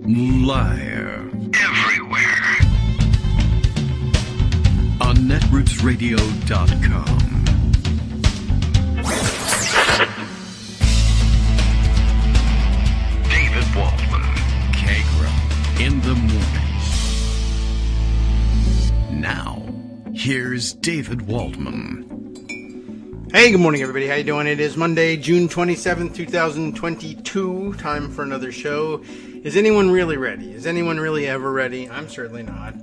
Liar. Everywhere. On netrootsradio.com. David Waldman. Kagro. In the morning. Now, here's David Waldman. Hey, good morning, everybody. How you doing? It is Monday, June 27th, 2022. Time for another show. Is anyone really ready? Is anyone really ever ready? I'm certainly not.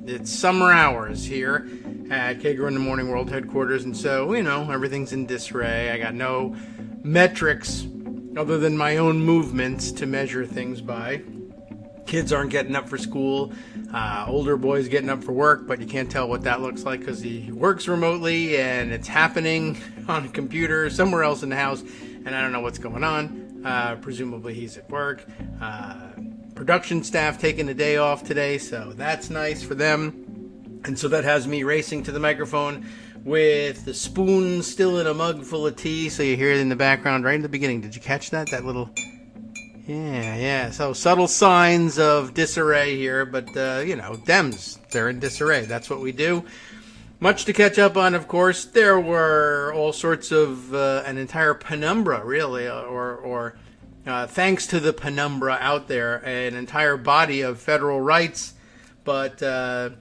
It's summer hours here at Kagro in the Morning World headquarters, and so, everything's in disarray. I got no metrics other than my own movements to measure things by. Kids aren't getting up for school. Older boy's getting up for work, but you can't tell what that looks like because he works remotely and it's happening on a computer somewhere else in the house, and I don't know what's going on. Presumably he's at work. Production staff taking a day off today, so that's nice for them. And so that has me racing to the microphone with the spoon still in a mug full of tea, so you hear it in the background right in the beginning. Did you catch that? That little... Yeah. So subtle signs of disarray here, but, Dems, they're in disarray. That's what we do. Much to catch up on, of course. There were all sorts of, an entire penumbra, really, or thanks to the penumbra out there, an entire body of federal rights, but they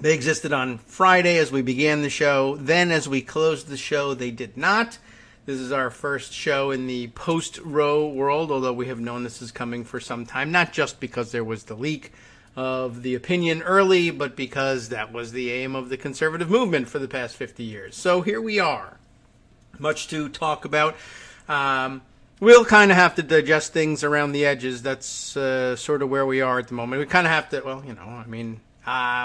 existed on Friday as we began the show. Then as we closed the show, they did not. This is our first show in the post-Roe world, although we have known this is coming for some time, not just because there was the leak of the opinion early, but because that was the aim of the conservative movement for the past 50 years. So here we are. Much to talk about. We'll kind of have to digest things around the edges. That's sort of where we are at the moment. We kind of have to,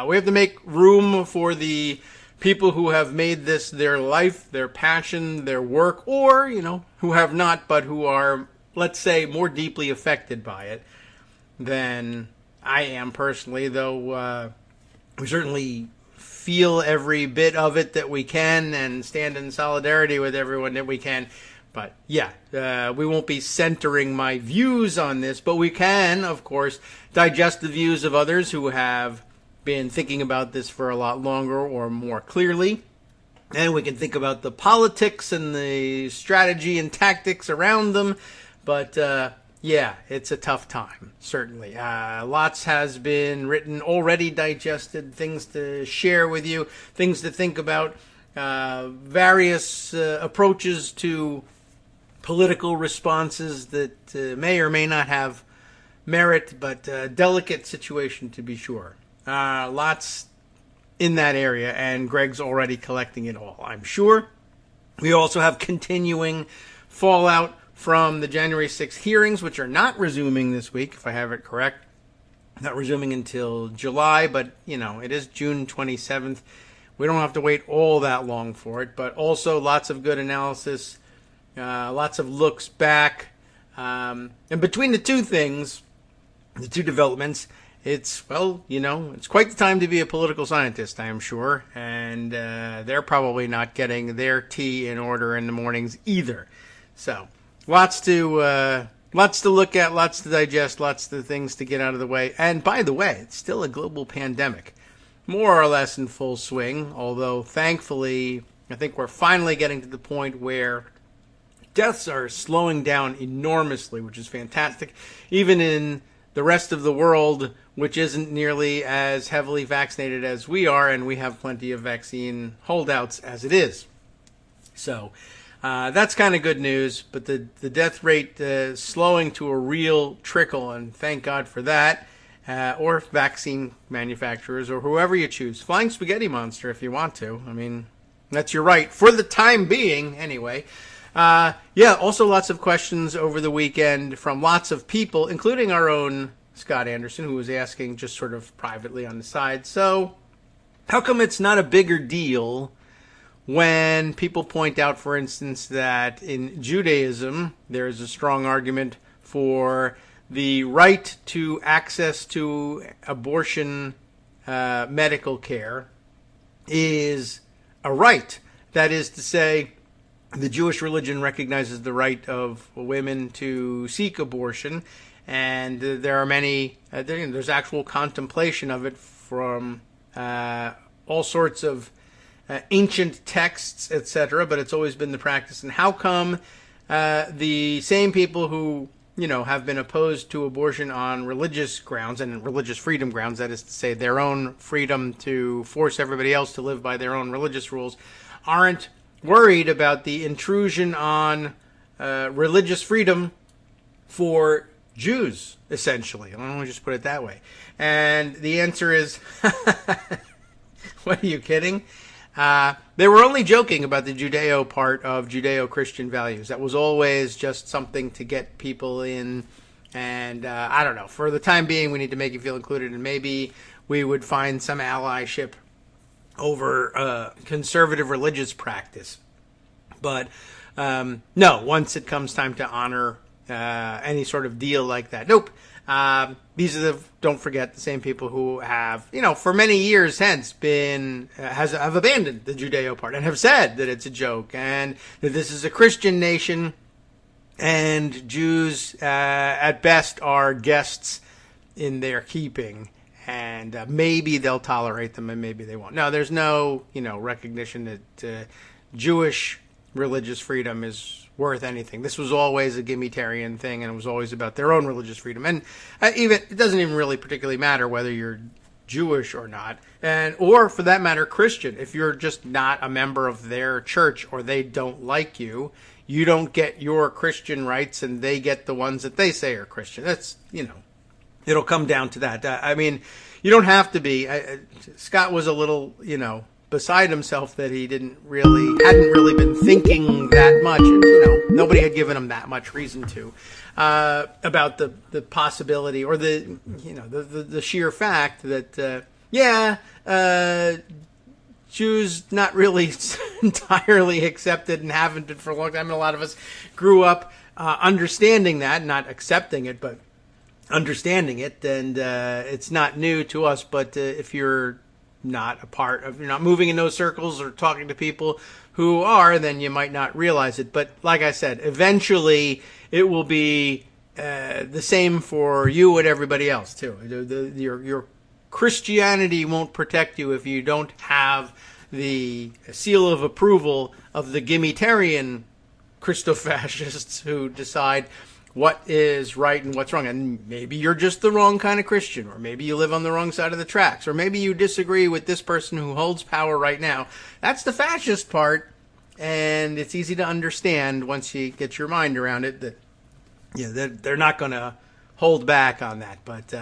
we have to make room for the people who have made this their life, their passion, their work, or, who have not, but who are, let's say, more deeply affected by it than I am personally, though we certainly feel every bit of it that we can and stand in solidarity with everyone that we can. But, we won't be centering my views on this, but we can, of course, digest the views of others who have been thinking about this for a lot longer or more clearly, and we can think about the politics and the strategy and tactics around them, but it's a tough time, certainly. Lots has been written, already digested, things to share with you, things to think about, various approaches to political responses that may or may not have merit, but delicate situation to be sure. Lots in that area, and Greg's already collecting it all, I'm sure. We also have continuing fallout from the January 6th hearings, which are not resuming this week, if I have it correct. Not resuming until July, but, it is June 27th. We don't have to wait all that long for it, but also lots of good analysis, lots of looks back. And between the two things, the two developments, it's quite the time to be a political scientist, I am sure, and they're probably not getting their tea in order in the mornings either. So, lots to look at, lots to digest, lots of things to get out of the way. And by the way, it's still a global pandemic, more or less in full swing, although thankfully, I think we're finally getting to the point where deaths are slowing down enormously, which is fantastic, even in the rest of the world, which isn't nearly as heavily vaccinated as we are, and we have plenty of vaccine holdouts as it is. So that's kind of good news, but the death rate slowing to a real trickle, and thank God for that, or vaccine manufacturers, or whoever you choose. Flying Spaghetti Monster if you want to. I mean, that's your right, for the time being, anyway. Also lots of questions over the weekend from lots of people, including our own Scott Anderson, who was asking just sort of privately on the side. So, how come it's not a bigger deal when people point out, for instance, that in Judaism, there is a strong argument for the right to access to abortion medical care is a right. That is to say, the Jewish religion recognizes the right of women to seek abortion, And there are many, there's actual contemplation of it from all sorts of ancient texts, etc., but it's always been the practice. And how come the same people who, have been opposed to abortion on religious grounds and religious freedom grounds, that is to say their own freedom to force everybody else to live by their own religious rules, aren't worried about the intrusion on religious freedom for Jews, essentially? Let me just put it that way. And the answer is, what, are you kidding? They were only joking about the Judeo part of Judeo-Christian values. That was always just something to get people in. And I don't know. For the time being, we need to make you feel included. And maybe we would find some allyship over conservative religious practice. But no, once it comes time to honor any sort of deal like that, nope. These are don't forget, the same people who have, for many years hence have abandoned the Judeo part and have said that it's a joke and that this is a Christian nation and Jews at best are guests in their keeping, and maybe they'll tolerate them and maybe they won't. No, there's no, recognition that Jewish religious freedom is worth anything. This was always a Gimmitarian thing, and it was always about their own religious freedom. And it doesn't even really particularly matter whether you're Jewish or not, or for that matter, Christian. If you're just not a member of their church or they don't like you, you don't get your Christian rights, and they get the ones that they say are Christian. That's, it'll come down to that. I mean, you don't have to be. Scott was a little, beside himself that he hadn't really been thinking that much, and nobody had given him that much reason to about the possibility or the sheer fact that Jews not really entirely accepted and haven't been for a long time. And a lot of us grew up understanding that, not accepting it, but understanding it, and it's not new to us. But if you're not a part of, you're not moving in those circles or talking to people who are, then you might not realize it. But like I said, eventually it will be the same for you and everybody else too. Your Christianity won't protect you if you don't have the seal of approval of the Gimmitarian Christofascists who decide what is right and what's wrong. And maybe you're just the wrong kind of Christian, or maybe you live on the wrong side of the tracks, or maybe you disagree with this person who holds power right now. That's the fascist part, and it's easy to understand once you get your mind around it that they're not going to hold back on that. But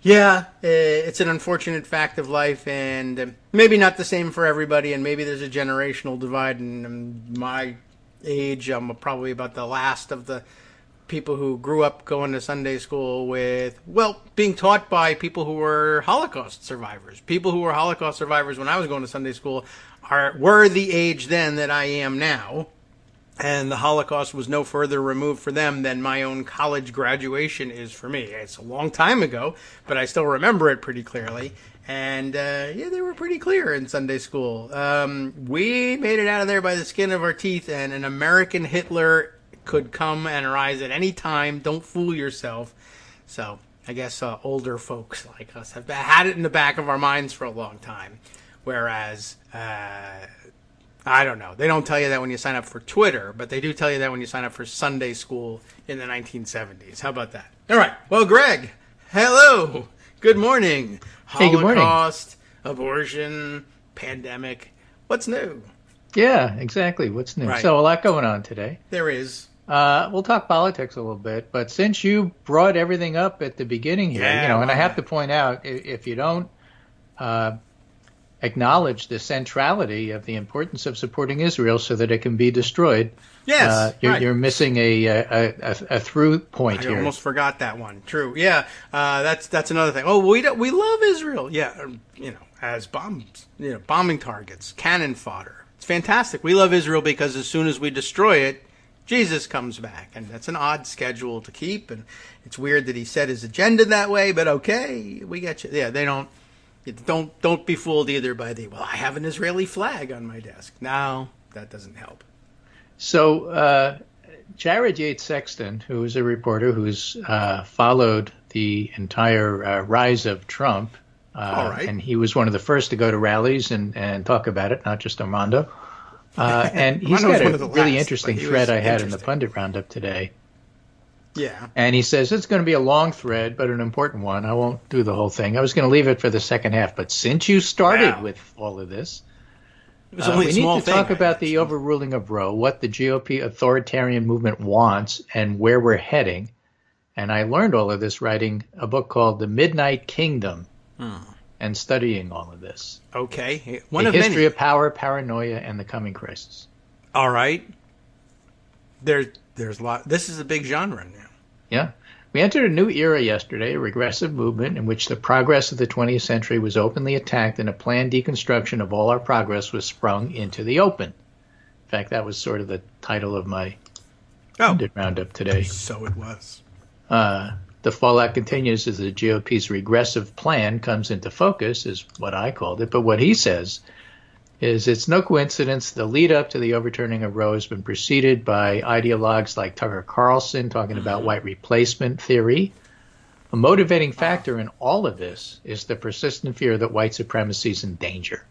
it's an unfortunate fact of life, and maybe not the same for everybody, and maybe there's a generational divide. And my age, I'm probably about the last of the people who grew up going to Sunday school being taught by people who were Holocaust survivors. People who were Holocaust survivors when I was going to Sunday school were the age then that I am now. And the Holocaust was no further removed for them than my own college graduation is for me. It's a long time ago, but I still remember it pretty clearly. And, they were pretty clear in Sunday school. We made it out of there by the skin of our teeth, and an American Hitler could come and rise at any time. Don't fool yourself. So I guess older folks like us have had it in the back of our minds for a long time. Whereas, I don't know. They don't tell you that when you sign up for Twitter, but they do tell you that when you sign up for Sunday school in the 1970s. How about that? All right. Well, Greg, hello. Good morning. Hey, good morning. Holocaust, abortion, pandemic. What's new? Yeah, exactly. What's new? Right. So a lot going on today. There is. We'll talk politics a little bit, but since you brought everything up at the beginning here, and I have to point out, if you don't acknowledge the centrality of the importance of supporting Israel so that it can be destroyed, you're missing a through point here. I almost forgot that one. True. Yeah, that's another thing. Oh, we love Israel. Yeah, as bombing targets, cannon fodder. It's fantastic. We love Israel because as soon as we destroy it, Jesus comes back, and that's an odd schedule to keep, and it's weird that he set his agenda that way, but okay, we get you. Yeah, they don't be fooled either by I have an Israeli flag on my desk. No, that doesn't help. So Jared Yates Sexton, who is a reporter who's followed the entire rise of Trump, all right. And he was one of the first to go to rallies and talk about it, not just Armando. And he's got a really interesting thread I had in the Pundit Roundup today. Yeah. And he says it's going to be a long thread, but an important one. I won't do the whole thing. I was going to leave it for the second half, but since you started with all of this, we need to talk about the overruling of Roe, what the GOP authoritarian movement wants, and where we're heading. And I learned all of this writing a book called The Midnight Kingdom and studying all of this. Okay. The history of power, paranoia, and the coming crisis. All right. There's a lot. This is a big genre now. Yeah. We entered a new era yesterday, a regressive movement in which the progress of the 20th century was openly attacked and a planned deconstruction of all our progress was sprung into the open. In fact, that was sort of the title of my roundup today. So it was. The fallout continues as the GOP's regressive plan comes into focus, is what I called it. But what he says is it's no coincidence the lead up to the overturning of Roe has been preceded by ideologues like Tucker Carlson talking about white replacement theory. A motivating factor in all of this is the persistent fear that white supremacy is in danger.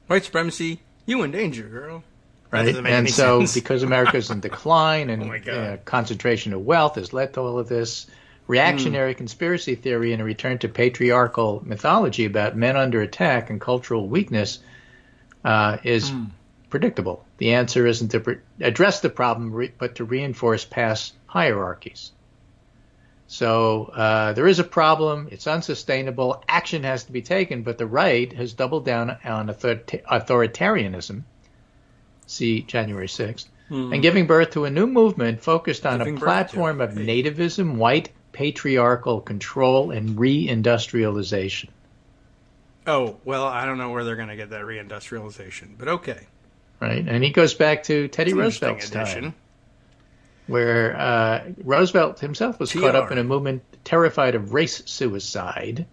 White supremacy? You in danger, girl. Right? And so because America's in decline and concentration of wealth has led to all of this, reactionary conspiracy theory and a return to patriarchal mythology about men under attack and cultural weakness is predictable. The answer isn't to address the problem, but to reinforce past hierarchies. So there is a problem. It's unsustainable. Action has to be taken, but the right has doubled down on authoritarianism. See January 6th. And giving birth to a new movement focused on a platform of nativism, white patriarchal control, and reindustrialization. Oh, well, I don't know where they're going to get that reindustrialization, but okay. Right, and he goes back to Teddy Roosevelt's time, where Roosevelt himself was caught up in a movement terrified of race suicide.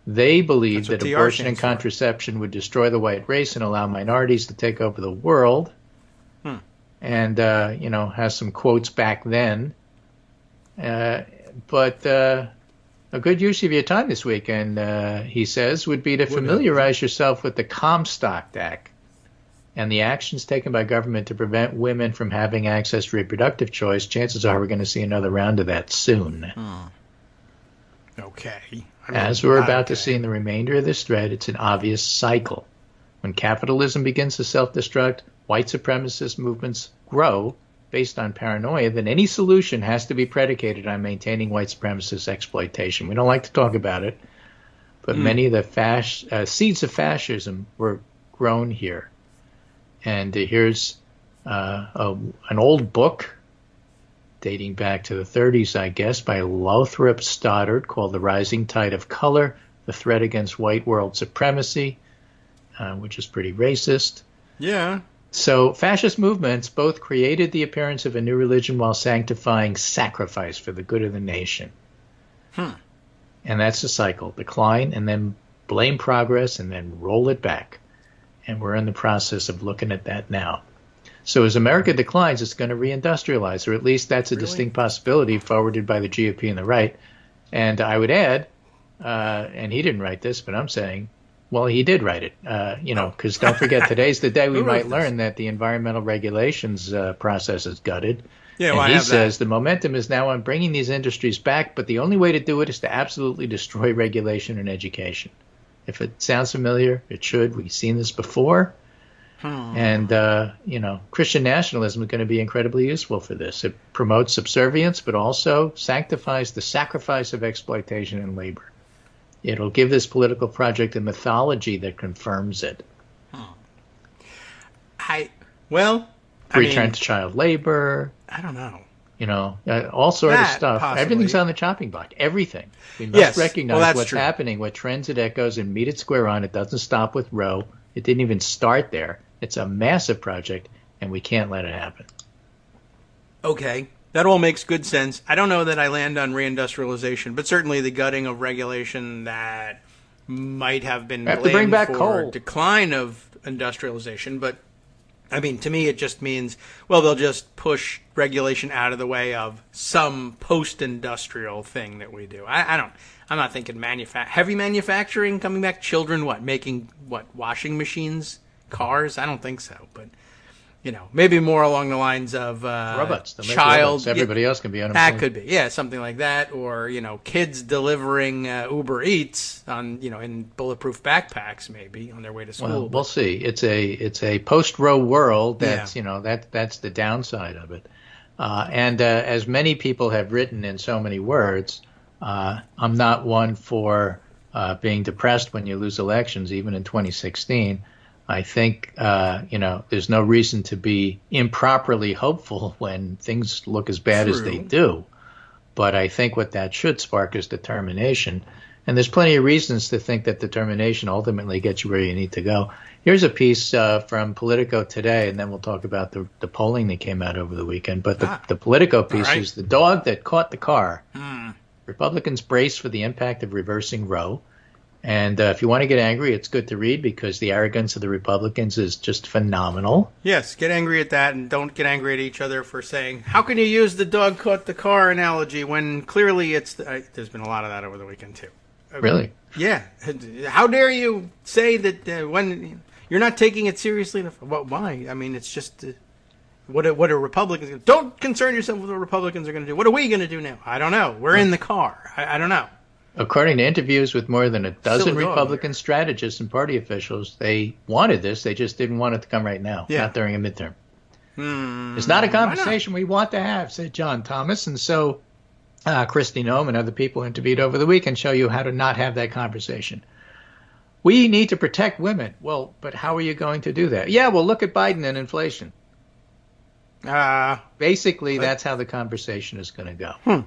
They believed that abortion and contraception would destroy the white race and allow minorities to take over the world. And, has some quotes back then. But a good use of your time this weekend, he says, would be to familiarize yourself with the Comstock Act and the actions taken by government to prevent women from having access to reproductive choice. Chances are we're going to see another round of that soon. Okay. As we're about to see in the remainder of this thread, it's an obvious cycle. When capitalism begins to self-destruct, white supremacist movements grow based on paranoia, then any solution has to be predicated on maintaining white supremacist exploitation. We don't like to talk about it, but many of the seeds of fascism were grown here. And here's an old book dating back to the 30s, I guess, by Lothrop Stoddard called The Rising Tide of Color, The Threat Against White World Supremacy, which is pretty racist. Yeah. So fascist movements both created the appearance of a new religion while sanctifying sacrifice for the good of the nation. And that's the cycle. Decline and then blame progress and then roll it back. And we're in the process of looking at that now. So as America declines, it's going to reindustrialize, or at least that's a distinct possibility forwarded by the GOP and the right. And I would add, and he didn't write this, but I'm saying, well, he did write it, because don't forget, today's the day we might learn that the environmental regulations process is gutted. Yeah, and he says the momentum is now on bringing these industries back, but the only way to do it is to absolutely destroy regulation and education. If it sounds familiar, it should. We've seen this before. And, Christian nationalism is going to be incredibly useful for this. It promotes subservience, but also sanctifies the sacrifice of exploitation and labor. It'll give this political project a mythology that confirms it. Return to child labor. I don't know. All sort of stuff. Possibly. Everything's on the chopping block. Everything. We must recognize what's happening, what trends it echoes, and meet it square on. It doesn't stop with Roe. It didn't even start there. It's a massive project, and we can't let it happen. Okay. That all makes good sense. I don't know that I land on reindustrialization, but certainly the gutting of regulation that might have been blamed for decline of industrialization. But I mean, to me, it just means, well, they'll just push regulation out of the way of some post-industrial thing that we do. I'm not thinking heavy manufacturing coming back. Children, making washing machines, cars? I don't think so. But, maybe more along the lines of robots. Robots. Everybody else can be unemployed. That could be, something like that. Or, kids delivering Uber Eats on, in bulletproof backpacks, maybe on their way to school. Well, we'll see. It's a post-Roe world. That's that's the downside of it. And as many people have written in so many words, I'm not one for being depressed when you lose elections, even in 2016. I think, there's no reason to be improperly hopeful when things look as bad as they do. But I think what that should spark is determination. And there's plenty of reasons to think that determination ultimately gets you where you need to go. Here's a piece from Politico today, and then we'll talk about the polling that came out over the weekend. But the Politico piece is the dog that caught the car. Republicans brace for the impact of reversing Roe. And if you want to get angry, it's good to read because the arrogance of the Republicans is just phenomenal. Yes, get angry at that and don't get angry at each other for saying, how can you use the dog caught the car analogy when clearly it's... there's been a lot of that over the weekend, too. Really? Yeah. How dare you say that when you're not taking it seriously enough? Why? I mean, it's just... What are Republicans going to do? Don't concern yourself with what Republicans are going to do. What are we going to do now? I don't know. We're in the car. I don't know. According to interviews with more than a dozen Republican strategists and party officials, they wanted this. They just didn't want it to come right now, not during a midterm. It's not a conversation we want to have, said John Thomas. And so Kristi Noem and other people interviewed over the weekend show you how to not have that conversation. We need to protect women. Well, but how are you going to do that? Yeah, well, look at Biden and inflation. Basically, that's how the conversation is going to go.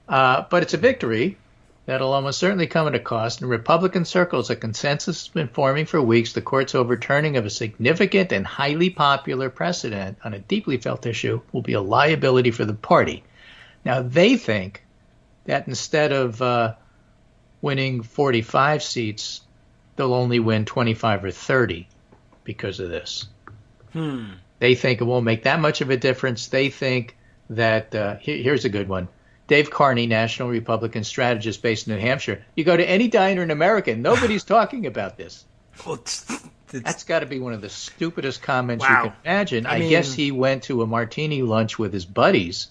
But it's a victory that'll almost certainly come at a cost. In Republican circles, a consensus has been forming for weeks. The court's overturning of a significant and highly popular precedent on a deeply felt issue will be a liability for the party. Now, they think that instead of winning 45 seats, they'll only win 25 or 30 because of this. They think it won't make that much of a difference. They think that, here's a good one. Dave Carney, national Republican strategist based in New Hampshire. You go to any diner in America, nobody's talking about this. Well, that's got to be one of the stupidest comments you can imagine. I guess he went to a martini lunch with his buddies,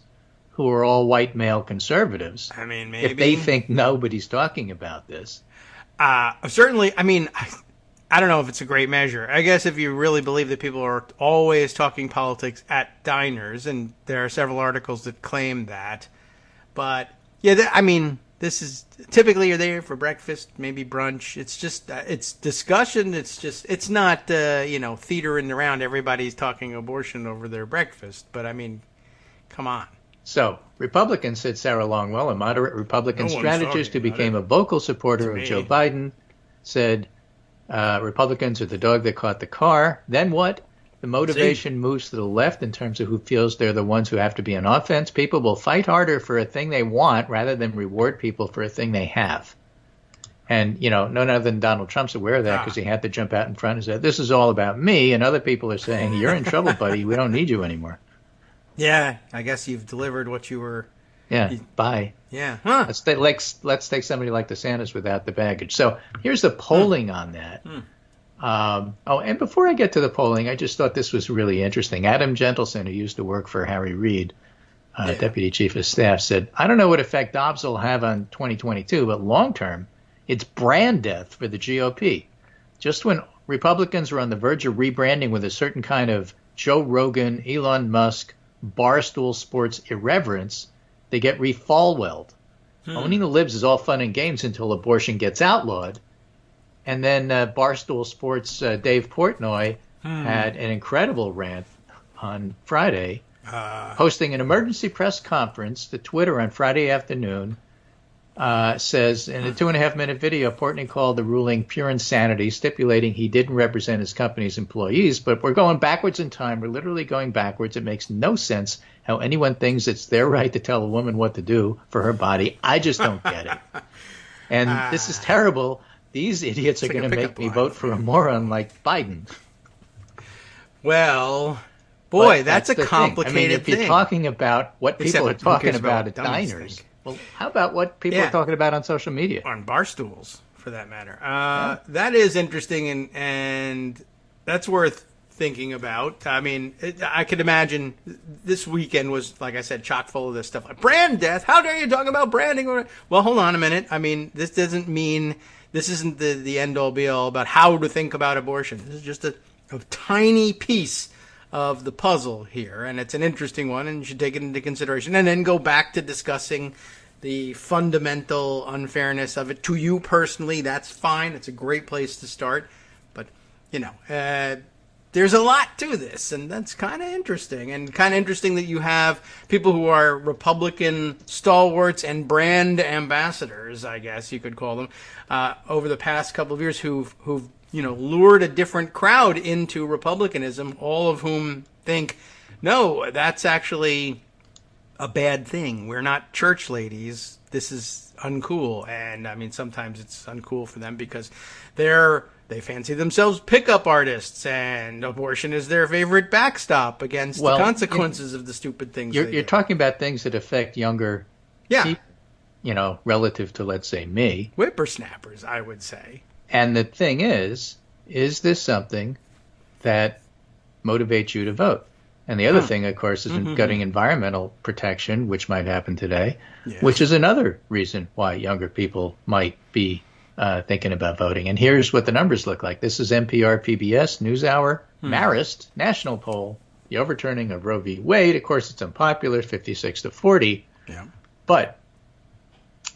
who are all white male conservatives. I mean, maybe. If they think nobody's talking about this. Certainly, I mean, I don't know if it's a great measure. I guess if you really believe that people are always talking politics at diners, and there are several articles that claim that. But, yeah, I mean, this is typically you're there for breakfast, maybe brunch. It's just, it's discussion. It's not, theatering around. Everybody's talking abortion over their breakfast. But, I mean, come on. So, Republicans, said Sarah Longwell, a moderate Republican strategist who became a vocal supporter of Joe Biden, said Republicans are the dog that caught the car. Then what? The motivation moves to the left in terms of who feels they're the ones who have to be on offense. People will fight harder for a thing they want rather than reward people for a thing they have. And, none other than Donald Trump's aware of that because he had to jump out in front and say, this is all about me. And other people are saying, you're in trouble, buddy. We don't need you anymore. Yeah, I guess you've delivered what you were. Yeah, bye. Yeah. Let's take somebody like DeSantis without the baggage. So here's the polling on that. And before I get to the polling, I just thought this was really interesting. Adam Gentleson, who used to work for Harry Reid, Deputy Chief of Staff, said, I don't know what effect Dobbs will have on 2022, but long term, it's brand death for the GOP. Just when Republicans are on the verge of rebranding with a certain kind of Joe Rogan, Elon Musk, Barstool Sports irreverence, they get re-Falwelled. Owning the libs is all fun and games until abortion gets outlawed. And then Barstool Sports' Dave Portnoy had an incredible rant on Friday, hosting an emergency press conference to Twitter on Friday afternoon. Says in a 2.5-minute video, Portnoy called the ruling pure insanity, stipulating he didn't represent his company's employees. But we're going backwards in time. We're literally going backwards. It makes no sense how anyone thinks it's their right to tell a woman what to do for her body. I just don't get it. And this is terrible. These idiots are going to make me vote for a moron like Biden. Well, boy, But that's a the complicated thing. I mean, if thing. you're talking about what people Except are who talking cares about what at dummies diners, think? well, how about what people Yeah. are talking about on social media? On bar stools, for that matter. Yeah. That is interesting, and that's worth thinking about. I mean, I could imagine this weekend was, like I said, chock full of this stuff. Like, brand death? How dare you talk about branding? Well, hold on a minute. I mean, this doesn't mean, this isn't the end-all, be-all about how to think about abortion. This is just a tiny piece of the puzzle here, and it's an interesting one, and you should take it into consideration. And then go back to discussing the fundamental unfairness of it to you personally. That's fine. It's a great place to start. But, there's a lot to this, and that's kind of interesting. And kind of interesting that you have people who are Republican stalwarts and brand ambassadors, I guess you could call them, over the past couple of years who've lured a different crowd into Republicanism, all of whom think, no, that's actually a bad thing. We're not church ladies. This is uncool. And, I mean, sometimes it's uncool for them because they fancy themselves pickup artists, and abortion is their favorite backstop against the consequences of the stupid things You're they do. talking about things that affect younger people, relative to, let's say, me. Whippersnappers, I would say. And the thing is this something that motivates you to vote? And the other thing, of course, is gutting environmental protection, which might happen today, which is another reason why younger people might be thinking about voting. And here's what the numbers look like. This is NPR PBS NewsHour Marist national poll. The overturning of Roe v. Wade, of course, it's unpopular, 56-40. Yeah. But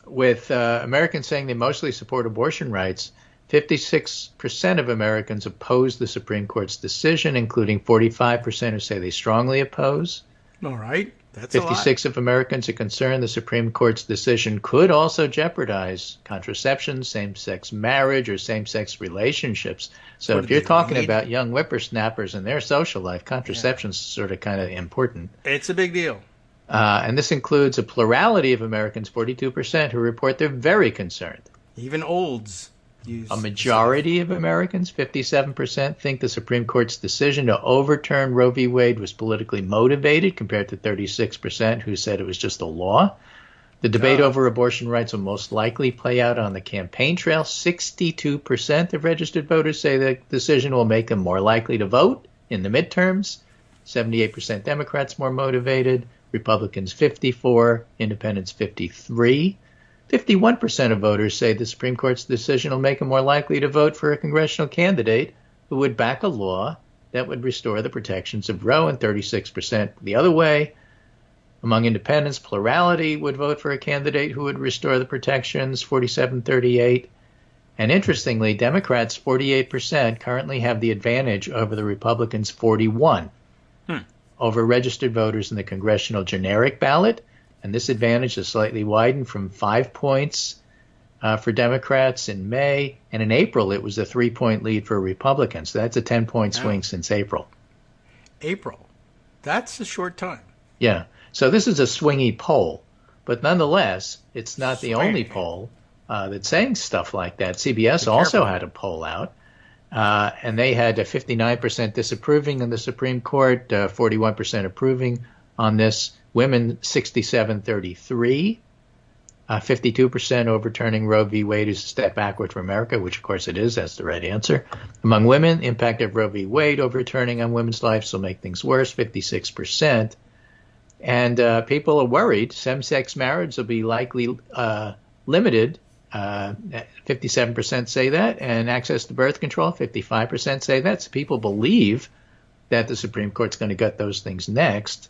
with Americans saying they mostly support abortion rights, 56% of Americans oppose the Supreme Court's decision, including 45% who say they strongly oppose. All right. That's 56 of Americans are concerned the Supreme Court's decision could also jeopardize contraception, same-sex marriage, or same-sex relationships. So if you're talking about young whippersnappers and their social life, contraception's sort of kind of important. It's a big deal. And this includes a plurality of Americans, 42%, who report they're very concerned. Even olds. A majority of Americans, 57%, think the Supreme Court's decision to overturn Roe v. Wade was politically motivated, compared to 36% who said it was just a law. The debate over abortion rights will most likely play out on the campaign trail. 62% of registered voters say the decision will make them more likely to vote in the midterms. 78% Democrats more motivated. Republicans 54%, Independents 53%. 51% of voters say the Supreme Court's decision will make them more likely to vote for a congressional candidate who would back a law that would restore the protections of Roe, and 36% the other way. Among independents, plurality would vote for a candidate who would restore the protections, 47-38. And interestingly, Democrats, 48%, currently have the advantage over the Republicans, 41%, over registered voters in the congressional generic ballot. And this advantage has slightly widened from 5 points for Democrats in May. And in April, it was a 3-point lead for Republicans. So that's a 10-point swing since April. April. That's a short time. Yeah. So this is a swingy poll. But nonetheless, it's not the only poll that's saying stuff like that. CBS also had a poll out. And they had a 59% disapproving of the Supreme Court, 41% approving on this. Women, 67-33, 52% overturning Roe v. Wade is a step backward for America, which of course it is. That's the right answer. Among women, impact of Roe v. Wade overturning on women's lives will make things worse, 56%. And people are worried same-sex marriage will be likely limited. 57% say that, and access to birth control, 55% say that. So people believe that the Supreme Court's going to gut those things next.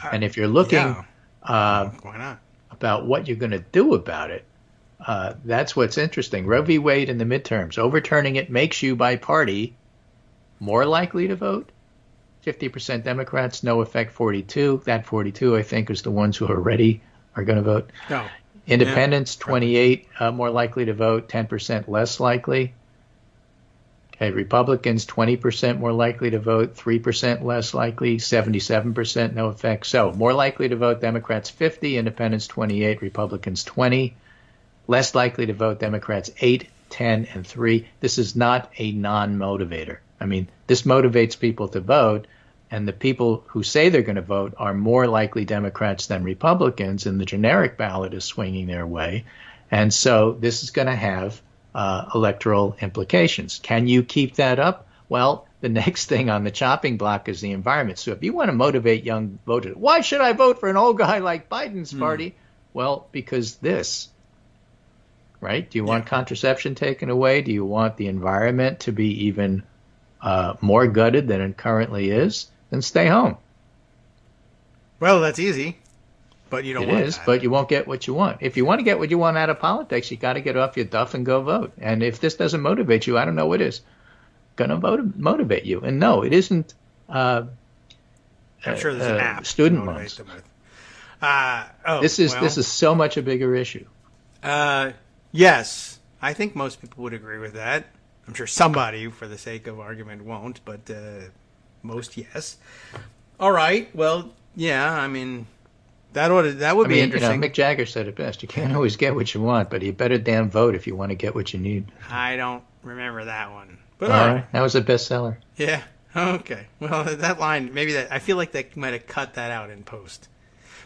And if you're looking why not? About what you're going to do about it, that's what's interesting. Roe v. Wade in the midterms, overturning it makes you by party more likely to vote. 50% Democrats, no effect 42. That 42, I think, is the ones who already are going to vote. No. Independents, 28 more likely to vote, 10% less likely. Okay, Republicans, 20% more likely to vote, 3% less likely, 77% no effect. So more likely to vote, Democrats 50, Independents 28, Republicans 20. Less likely to vote, Democrats 8, 10, and 3. This is not a non-motivator. I mean, this motivates people to vote, and the people who say they're going to vote are more likely Democrats than Republicans, and the generic ballot is swinging their way. And so this is going to have electoral implications. Can you keep that up? Well, the next thing on the chopping block is the environment. So if you want to motivate young voters, why should I vote for an old guy like Biden's party? Well, because this, right? Do you want contraception taken away? Do you want the environment to be even more gutted than it currently is? Then stay home. Well, that's easy, but you don't want that. It is, but you won't get what you want. If you want to get what you want out of politics, you got to get off your duff and go vote. And if this doesn't motivate you, I don't know what is going to motivate you. And no, it isn't. I'm sure there's an app student loans. This is so much a bigger issue. Yes, I think most people would agree with that. I'm sure somebody, for the sake of argument, won't, but most, yes. All right. Well, yeah. I mean, that would be interesting. Mick Jagger said it best. You can't always get what you want, but you better damn vote if you want to get what you need. I don't remember that one. But all right. That was a bestseller. Yeah. Okay. Well, that line, I feel like they might have cut that out in post.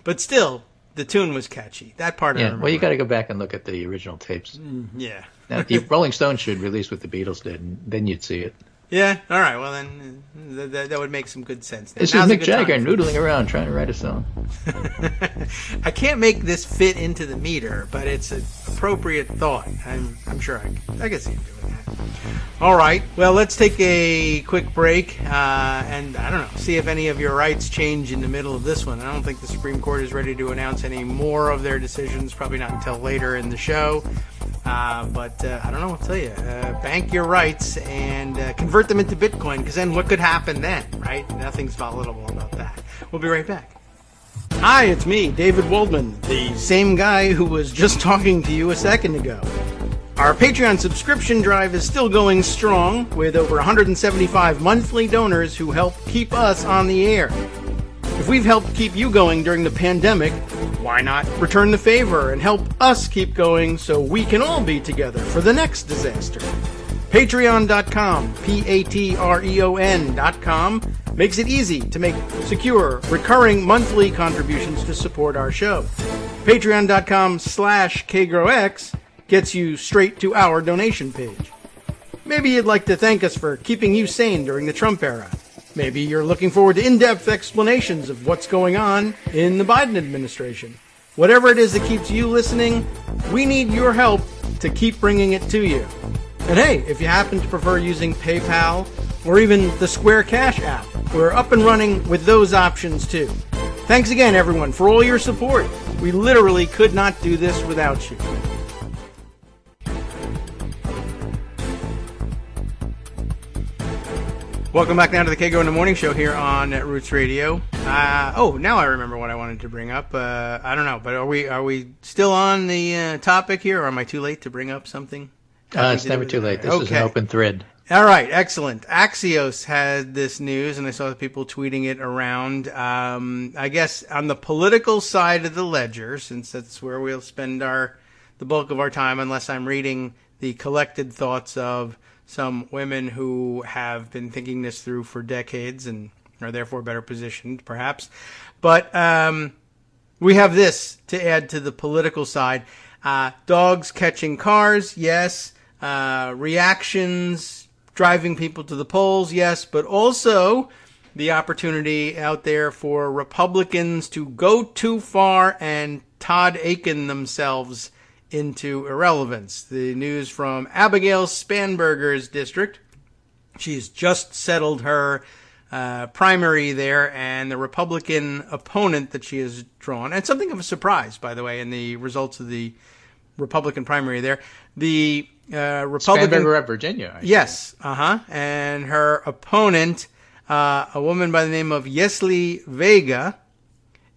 But still, the tune was catchy. That part I remember. Well, you got to go back and look at the original tapes. Yeah. Now, the Rolling Stones should release what the Beatles did, and then you'd see it. Yeah. All right. Well, then that would make some good sense. This is Mick Jagger noodling around trying to write a song. I can't make this fit into the meter, but it's an appropriate thought. I'm sure I can see him doing that. All right. Well, let's take a quick break and, I don't know, see if any of your rights change in the middle of this one. I don't think the Supreme Court is ready to announce any more of their decisions, probably not until later in the show. But I don't know what to tell you. Bank your rights and convert them into Bitcoin, because then what could happen then, right? Nothing's volatile about that. We'll be right back. Hi, it's me, David Waldman, the same guy who was just talking to you a second ago. Our Patreon subscription drive is still going strong, with over 175 monthly donors who help keep us on the air. If we've helped keep you going during the pandemic, why not return the favor and help us keep going so we can all be together for the next disaster? Patreon.com, Patreon.com, makes it easy to make secure, recurring monthly contributions to support our show. Patreon.com/KagroX gets you straight to our donation page. Maybe you'd like to thank us for keeping you sane during the Trump era. Maybe you're looking forward to in-depth explanations of what's going on in the Biden administration. Whatever it is that keeps you listening, we need your help to keep bringing it to you. And hey, if you happen to prefer using PayPal or even the Square Cash app, we're up and running with those options too. Thanks again, everyone, for all your support. We literally could not do this without you. Welcome back now to the Kagro in the Morning Show here on Roots Radio. Now I remember what I wanted to bring up. I don't know, but are we still on the topic here, or am I too late to bring up something? It's never too late. This is an open thread. All right, excellent. Axios had this news, and I saw people tweeting it around. I guess on the political side of the ledger, since that's where we'll spend the bulk of our time, unless I'm reading the collected thoughts of some women who have been thinking this through for decades and are therefore better positioned, perhaps. But we have this to add to the political side. Dogs catching cars, yes. Reactions, driving people to the polls, yes. But also the opportunity out there for Republicans to go too far and Todd Aiken themselves into irrelevance. The news from Abigail Spanberger's district. She's just settled her primary there, and the Republican opponent that she has drawn, and something of a surprise, by the way, in the results of the Republican primary there. The Republican... Spanberger of Virginia. Yes, and her opponent, a woman by the name of Yesli Vega,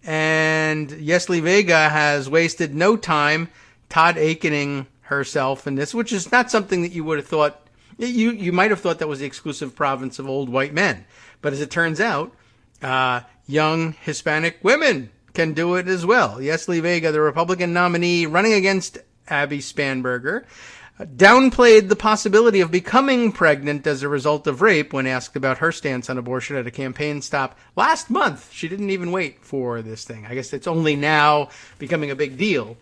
and Yesli Vega has wasted no time Todd Aikening herself in this, which is not something that you would have thought. You might have thought that was the exclusive province of old white men. But as it turns out, young Hispanic women can do it as well. Yesli Vega, the Republican nominee running against Abby Spanberger, downplayed the possibility of becoming pregnant as a result of rape when asked about her stance on abortion at a campaign stop last month. She didn't even wait for this thing. I guess it's only now becoming a big deal.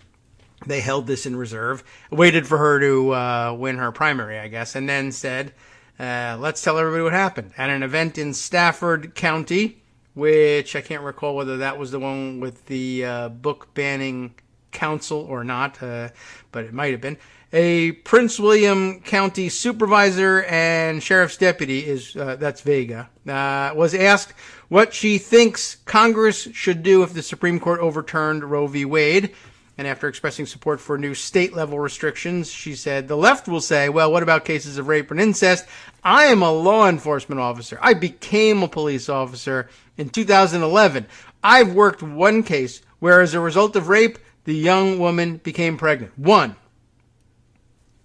They held this in reserve, waited for her to win her primary, I guess, and then said, let's tell everybody what happened. At an event in Stafford County, which I can't recall whether that was the one with the book banning council or not, but it might have been. A Prince William County supervisor and sheriff's deputy, that's Vega, was asked what she thinks Congress should do if the Supreme Court overturned Roe v. Wade. And after expressing support for new state-level restrictions, she said, the left will say, well, what about cases of rape and incest? I am a law enforcement officer. I became a police officer in 2011. I've worked one case where, as a result of rape, the young woman became pregnant. One.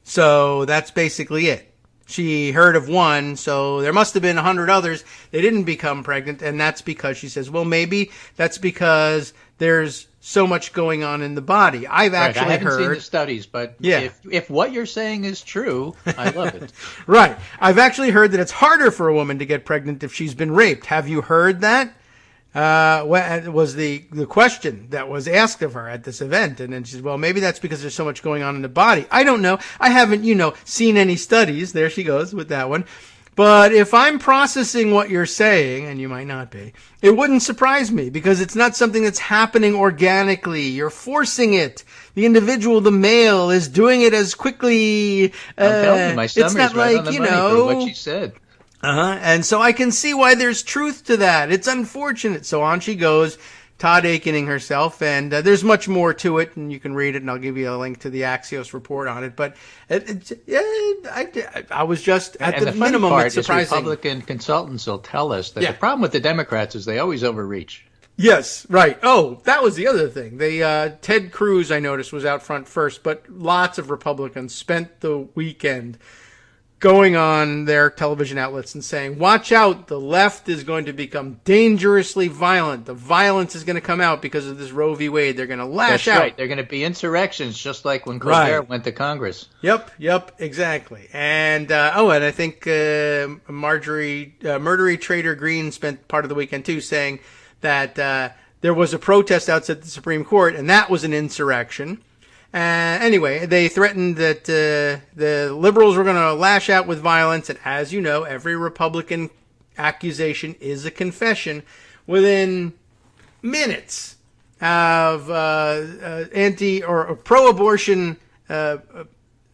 So that's basically it. She heard of one, so there must have been 100 others. They didn't become pregnant, and that's because she says, well, maybe that's because there's so much going on in the body. I've actually I haven't heard seen the studies, but yeah. if what you're saying is true, I love it. Right. I've actually heard that it's harder for a woman to get pregnant if she's been raped. Have you heard that? What was the question that was asked of her at this event? And then she said, well, maybe that's because there's so much going on in the body. I don't know. I haven't, seen any studies. There she goes with that one. But if I'm processing what you're saying, and you might not be, it wouldn't surprise me because it's not something that's happening organically. You're forcing it. The individual, the male, is doing it as quickly. I'm telling you, my stomach's it's not right like, on the money for what she said. And so I can see why there's truth to that. It's unfortunate. So on she goes, Todd Akening herself, and there's much more to it, and you can read it, and I'll give you a link to the Axios report on it. But I was just, at and the the funny minimum, part it's is surprising. Republican consultants will tell us that the problem with the Democrats is they always overreach. Yes, right. Oh, that was the other thing. Ted Cruz, I noticed, was out front first, but lots of Republicans spent the weekend going on their television outlets and saying, watch out, the left is going to become dangerously violent. The violence is going to come out because of this Roe v. Wade. They're going to lash out. That's right. They're going to be insurrections, just like when Colbert went to Congress. Yep, exactly. And and I think Murdery Trader Green spent part of the weekend, too, saying that there was a protest outside the Supreme Court, and that was an insurrection. Anyway, they threatened that the liberals were going to lash out with violence, and as you know, every Republican accusation is a confession. Within minutes of anti or pro-abortion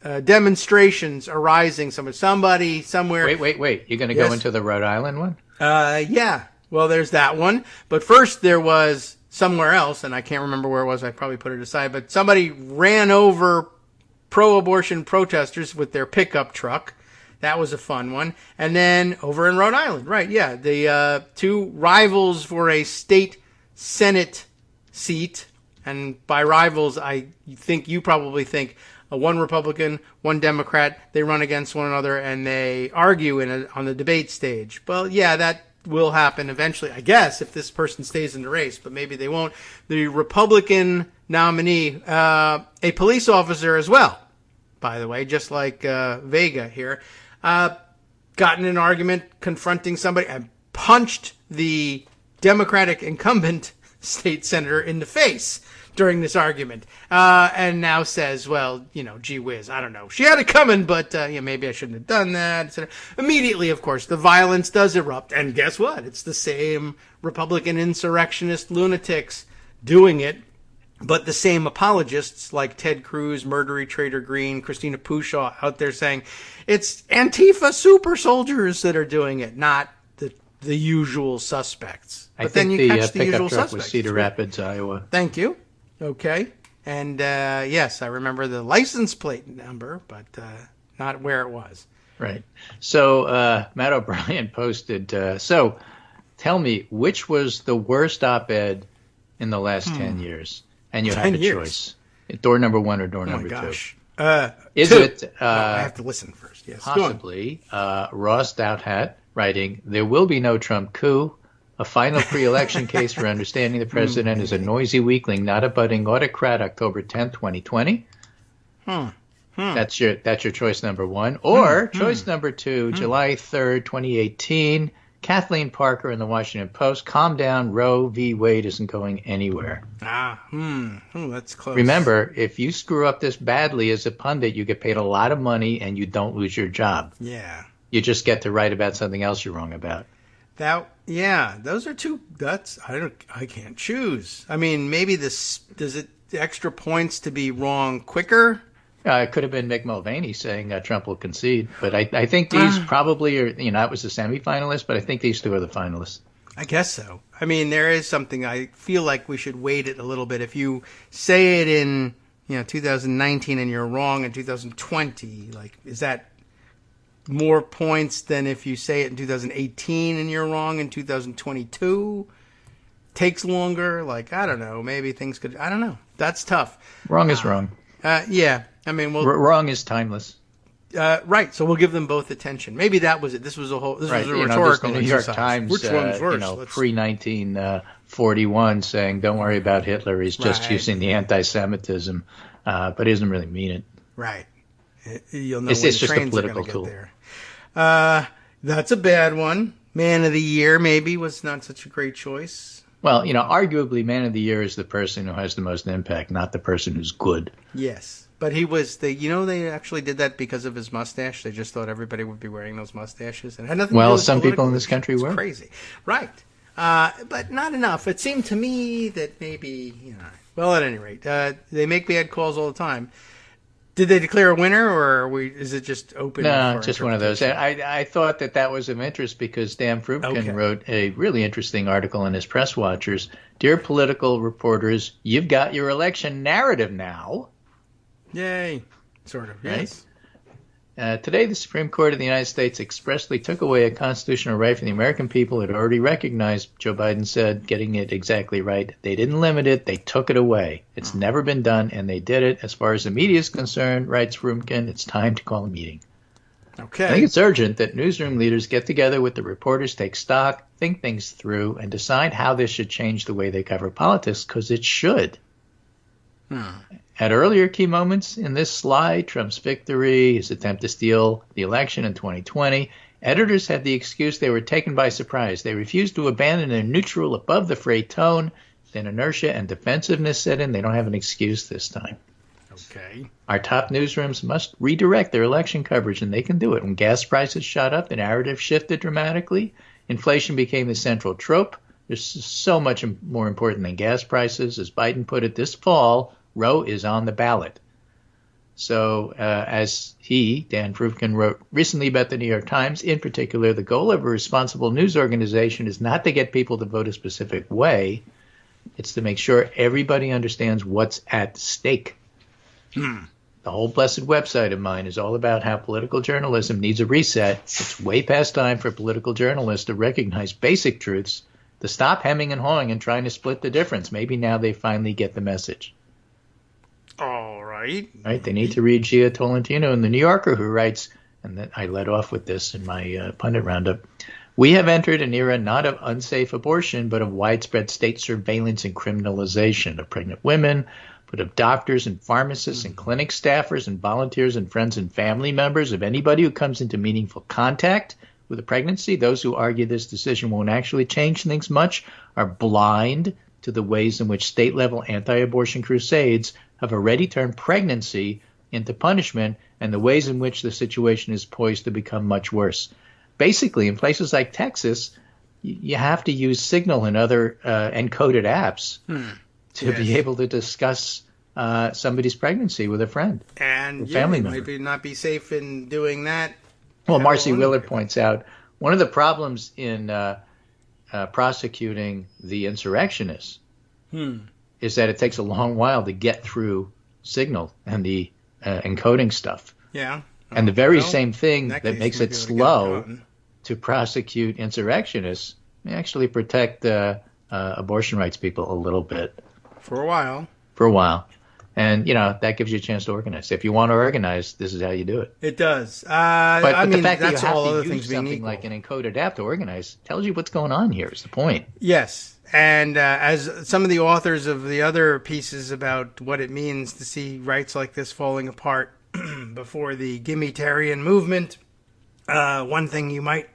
demonstrations arising, somebody somewhere. Wait! You're going to go into the Rhode Island one? Yeah. Well, there's that one, but first there was somewhere else, and I can't remember where it was. I probably put it aside, but somebody ran over pro-abortion protesters with their pickup truck. That was a fun one. And then over in Rhode Island, right, yeah, the two rivals for a state Senate seat, and by rivals, I think you probably think one Republican, one Democrat, they run against one another, and they argue on the debate stage. Well, yeah, that will happen eventually, I guess, if this person stays in the race, but maybe they won't. The Republican nominee, a police officer as well, by the way, just like Vega here, got in an argument confronting somebody and punched the Democratic incumbent state senator in the face during this argument, and now says, well, gee whiz, I don't know. She had it coming, but maybe I shouldn't have done that, etc. Immediately, of course, the violence does erupt, and guess what? It's the same Republican insurrectionist lunatics doing it, but the same apologists like Ted Cruz, Murdery Trader Green, Christina Pushaw out there saying it's Antifa super soldiers that are doing it, not the usual suspects. But then you catch the usual truck suspects. was Cedar Rapids, Iowa. Thank you. Okay. And yes, I remember the license plate number, but not where it was. Right. So Matt O'Brien posted, so tell me, which was the worst op-ed in the last 10 years? And you have a choice. Door number one or door number gosh. two? Is it... I have to listen first. Yes. Possibly. Ross Douthat writing, there will be no Trump coup. A final pre-election case for understanding the president is a noisy weakling, not a budding autocrat, October 10th, 2020. That's your choice number one. Or choice number two, July 3rd, 2018, Kathleen Parker in the Washington Post, calm down, Roe v. Wade isn't going anywhere. That's close. Remember, if you screw up this badly as a pundit, you get paid a lot of money and you don't lose your job. Yeah. You just get to write about something else you're wrong about. Those are two. I can't choose. I mean, maybe does it extra points to be wrong quicker? It could have been Mick Mulvaney saying Trump will concede, but I think these probably are. It was the semifinalists, but I think these two are the finalists. I guess so. I mean, there is something I feel like we should weight it a little bit. If you say it in 2019 and you're wrong in 2020, like, is that more points than if you say it in 2018 and you're wrong in 2022? Takes longer. Like, I don't know. Maybe things could. I don't know. That's tough. Wrong is wrong. Yeah. I mean, wrong is timeless. Right. So we'll give them both attention. Maybe that was it. This was a rhetorical New York exercise. Times, Which one's worse? pre-1941 saying, "Don't worry about Hitler. He's just using the anti-Semitism, but he doesn't really mean it." Right. You'll know it's when just the trains a political are tool. get there. That's a bad one. Man of the Year maybe was not such a great choice. Well, arguably, Man of the Year is the person who has the most impact, not the person who's good. Yes. But he was they actually did that because of his mustache. They just thought everybody would be wearing those mustaches. And it had nothing to do with some political people in this country issues. were. It's crazy. Right. But not enough. It seemed to me that maybe, well, at any rate, they make bad calls all the time. Did they declare a winner, or is it just open? No, just one of those. I thought that was of interest because Dan Frumkin wrote a really interesting article in his Press Watchers. Dear political reporters, you've got your election narrative now. Yay. Sort of, yes. Right? Today, the Supreme Court of the United States expressly took away a constitutional right from the American people it already recognized, Joe Biden said, getting it exactly right. They didn't limit it. They took it away. It's never been done, and they did it. As far as the media is concerned, writes Frumkin, it's time to call a meeting. Okay. I think it's urgent that newsroom leaders get together with the reporters, take stock, think things through, and decide how this should change the way they cover politics, because it should. At earlier key moments in this slide, Trump's victory, his attempt to steal the election in 2020, editors had the excuse they were taken by surprise. They refused to abandon their neutral, above-the-fray tone. Then inertia and defensiveness set in. They don't have an excuse this time. Okay. Our top newsrooms must redirect their election coverage, and they can do it. When gas prices shot up, the narrative shifted dramatically. Inflation became the central trope. This is so much more important than gas prices. As Biden put it this fall, Roe is on the ballot. So as Dan Frumkin, wrote recently about the New York Times, in particular, the goal of a responsible news organization is not to get people to vote a specific way. It's to make sure everybody understands what's at stake. The whole blessed website of mine is all about how political journalism needs a reset. It's way past time for political journalists to recognize basic truths, to stop hemming and hawing and trying to split the difference. Maybe now they finally get the message. All right. Right. They need to read Gia Tolentino in The New Yorker, who writes, and then I led off with this in my pundit roundup, we have entered an era not of unsafe abortion, but of widespread state surveillance and criminalization of pregnant women, but of doctors and pharmacists and clinic staffers and volunteers and friends and family members, of anybody who comes into meaningful contact with a pregnancy. Those who argue this decision won't actually change things much are blind to the ways in which state-level anti-abortion crusades have already turned pregnancy into punishment and the ways in which the situation is poised to become much worse. Basically, in places like Texas, you have to use Signal and other encoded apps to be able to discuss somebody's pregnancy with a friend and family you member. Might not be safe in doing that. Well, Marcy Willard points out one of the problems in prosecuting the insurrectionists is that it takes a long while to get through Signal and the encoding stuff. Yeah. And the very same thing that makes it maybe slow to prosecute insurrectionists may actually protect abortion rights people a little bit. For a while. And, that gives you a chance to organize. If you want to organize, this is how you do it. It does. But the fact that that's you have all to other use things being something equal. like an encoded app to organize tells you what's going on here is the point. Yes. And as some of the authors of the other pieces about what it means to see rights like this falling apart before the Gimmitarian movement. One thing you might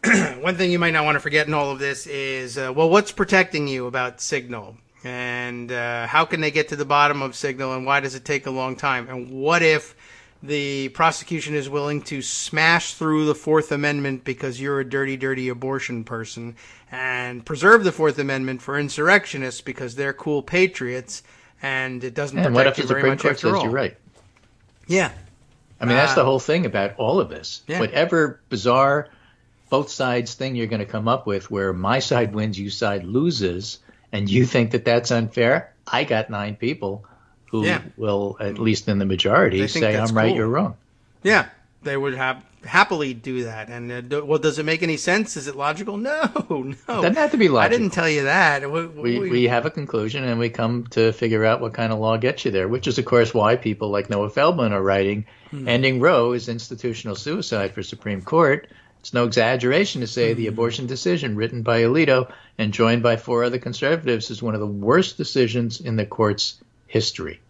not want to forget in all of this is, what's protecting you about Signal? And how can they get to the bottom of Signal, and why does it take a long time? And what if the prosecution is willing to smash through the Fourth Amendment because you're a dirty, dirty abortion person, and preserve the Fourth Amendment for insurrectionists because they're cool patriots, and it doesn't protect you very much after all? And what if the Supreme Court says you're right? Yeah. I mean, that's the whole thing about all of this. Yeah. Whatever bizarre both sides thing you're going to come up with where my side wins, you side loses, and you think that that's unfair, I got 9 people who will, at least in the majority, say I'm right, you're wrong. Yeah, they would happily do that. And does it make any sense? Is it logical? No. It doesn't have to be logical. I didn't tell you that. We have a conclusion, and we come to figure out what kind of law gets you there, which is, of course, why people like Noah Feldman are writing, ending Roe is institutional suicide for Supreme Court. It's no exaggeration to say the abortion decision written by Alito and joined by 4 other conservatives is one of the worst decisions in the court's history.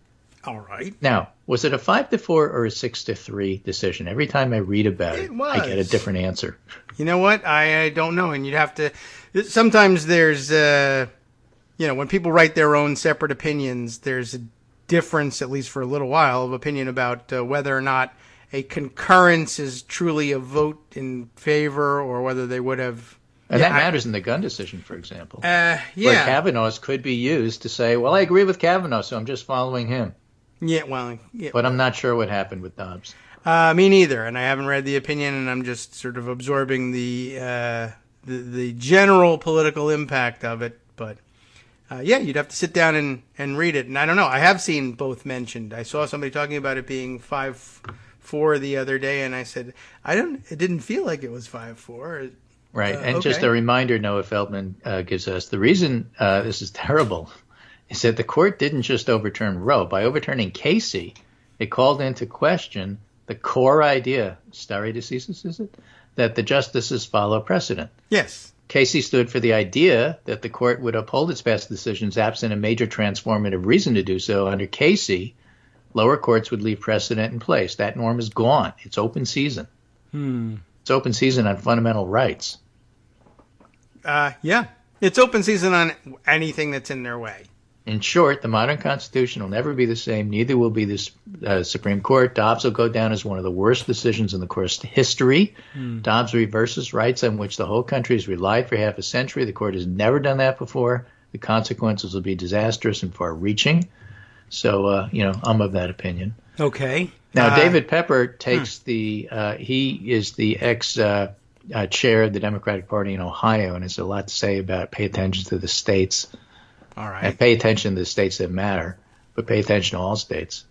All right. Now, was it a 5-4 or a 6-3 decision? Every time I read about it, I get a different answer. You know what? I don't know. And you'd have to – sometimes there's when people write their own separate opinions, there's a difference, at least for a little while, of opinion about whether or not a concurrence is truly a vote in favor or whether they would have – And that matters in the gun decision, for example. Yeah. Where Kavanaugh's could be used to say, well, I agree with Kavanaugh, so I'm just following him. Yeah, well, yeah. But I'm not sure what happened with Dobbs. Me neither, and I haven't read the opinion, and I'm just sort of absorbing the general political impact of it. But you'd have to sit down and read it. And I don't know. I have seen both mentioned. I saw somebody talking about it being 5-4 the other day, and I said, it didn't feel like it was 5-4. Right, and just a reminder, Noah Feldman gives us, the reason this is terrible is that the court didn't just overturn Roe. By overturning Casey, it called into question the core idea, stare decisis, is it, that the justices follow precedent. Yes. Casey stood for the idea that the court would uphold its past decisions absent a major transformative reason to do so. Under Casey, lower courts would leave precedent in place. That norm is gone. It's open season. It's open season on fundamental rights. Yeah. It's open season on anything that's in their way. In short, the modern Constitution will never be the same. Neither will be the Supreme Court. Dobbs will go down as one of the worst decisions in the court's history. Dobbs reverses rights on which the whole country has relied for half a century. The court has never done that before. The consequences will be disastrous and far-reaching. So, I'm of that opinion. Okay. Now, David Pepper takes he is the ex-chair of the Democratic Party in Ohio, and has a lot to say about pay attention to the states. All right. And pay attention to the states that matter, but pay attention to all states.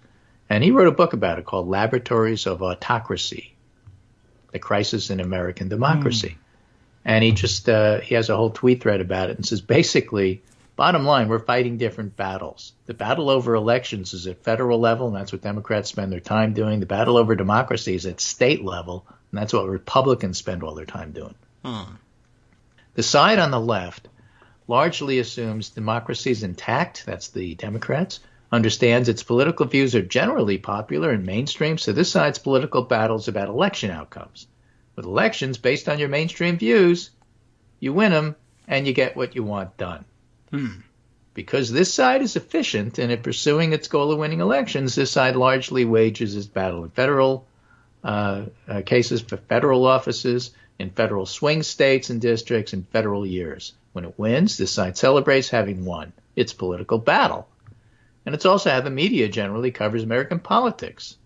And he wrote a book about it called Laboratories of Autocracy, The Crisis in American Democracy. And he has a whole tweet thread about it and says, basically, bottom line, we're fighting different battles. The battle over elections is at federal level, and that's what Democrats spend their time doing. The battle over democracy is at state level, and that's what Republicans spend all their time doing. The side on the left largely assumes democracy is intact, that's the Democrats, understands its political views are generally popular and mainstream, so this side's political battle is about election outcomes. With elections based on your mainstream views, you win them and you get what you want done. Because this side is efficient in pursuing its goal of winning elections, this side largely wages its battle in federal cases for federal offices, in federal swing states and districts, in federal years. When it wins, this side celebrates having won its political battle. And it's also how the media generally covers American politics.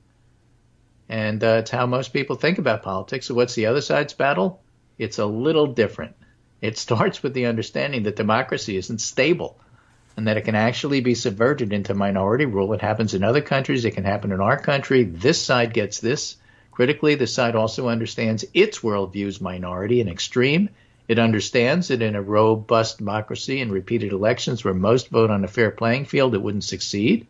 And it's how most people think about politics. So what's the other side's battle? It's a little different. It starts with the understanding that democracy isn't stable and that it can actually be subverted into minority rule. It happens in other countries. It can happen in our country. This side gets this. Critically, the side also understands its worldview is minority and extreme. It understands that in a robust democracy and repeated elections where most vote on a fair playing field, it wouldn't succeed.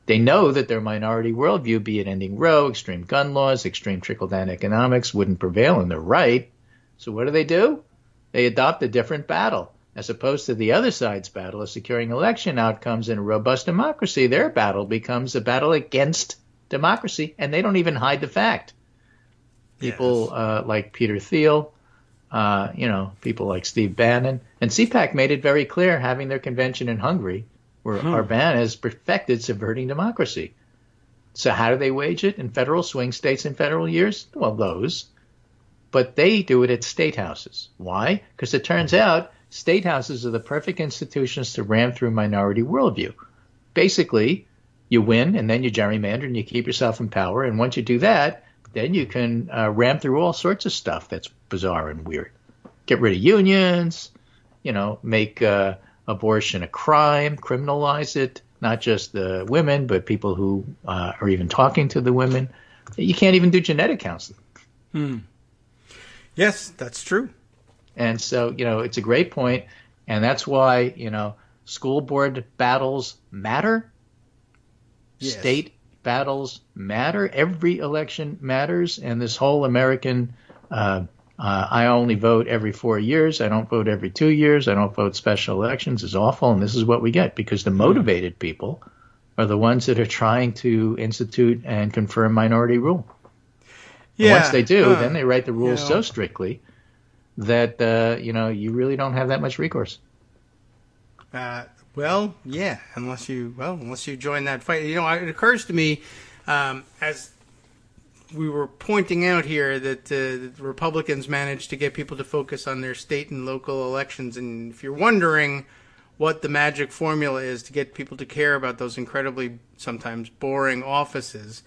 They know that their minority worldview, be it ending Roe, extreme gun laws, extreme trickle-down economics, wouldn't prevail, and they're right. So what do? They adopt a different battle. As opposed to the other side's battle of securing election outcomes in a robust democracy, their battle becomes a battle against democracy, and they don't even hide the fact. People like Peter Thiel, people like Steve Bannon, and CPAC made it very clear, having their convention in Hungary, where Orbán has perfected subverting democracy. So how do they wage it? In federal swing states in federal years? Well, those. But they do it at state houses. Why? Because it turns out state houses are the perfect institutions to ram through minority worldview. Basically, you win, and then you gerrymander, and you keep yourself in power. And once you do that, then you can ram through all sorts of stuff that's bizarre and weird. Get rid of unions, make abortion a crime, criminalize it, not just the women, but people who are even talking to the women. You can't even do genetic counseling. Yes, that's true. And so, it's a great point, and that's why, school board battles matter. Yes. State battles matter. Every election matters, and this whole American, I only vote every 4 years. I don't vote every 2 years. I don't vote special elections is awful, and this is what we get, because the motivated people are the ones that are trying to institute and confirm minority rule. Yeah. Once they do, then they write the rules so strictly that, you really don't have that much recourse. Well, yeah, unless you join that fight. It occurs to me, as we were pointing out here, that the Republicans managed to get people to focus on their state and local elections. And if you're wondering what the magic formula is to get people to care about those incredibly, sometimes boring offices,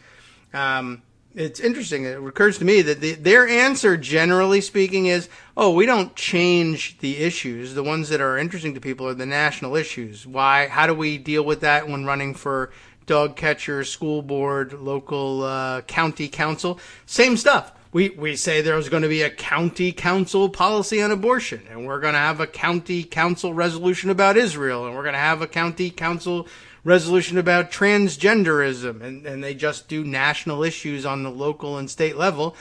it's interesting. It occurs to me that their answer, generally speaking, is, we don't change the issues. The ones that are interesting to people are the national issues. Why? How do we deal with that when running for dog catcher, school board, local county council? Same stuff. We say there's going to be a county council policy on abortion, and we're going to have a county council resolution about Israel, and we're going to have a county council resolution about transgenderism, and they just do national issues on the local and state level,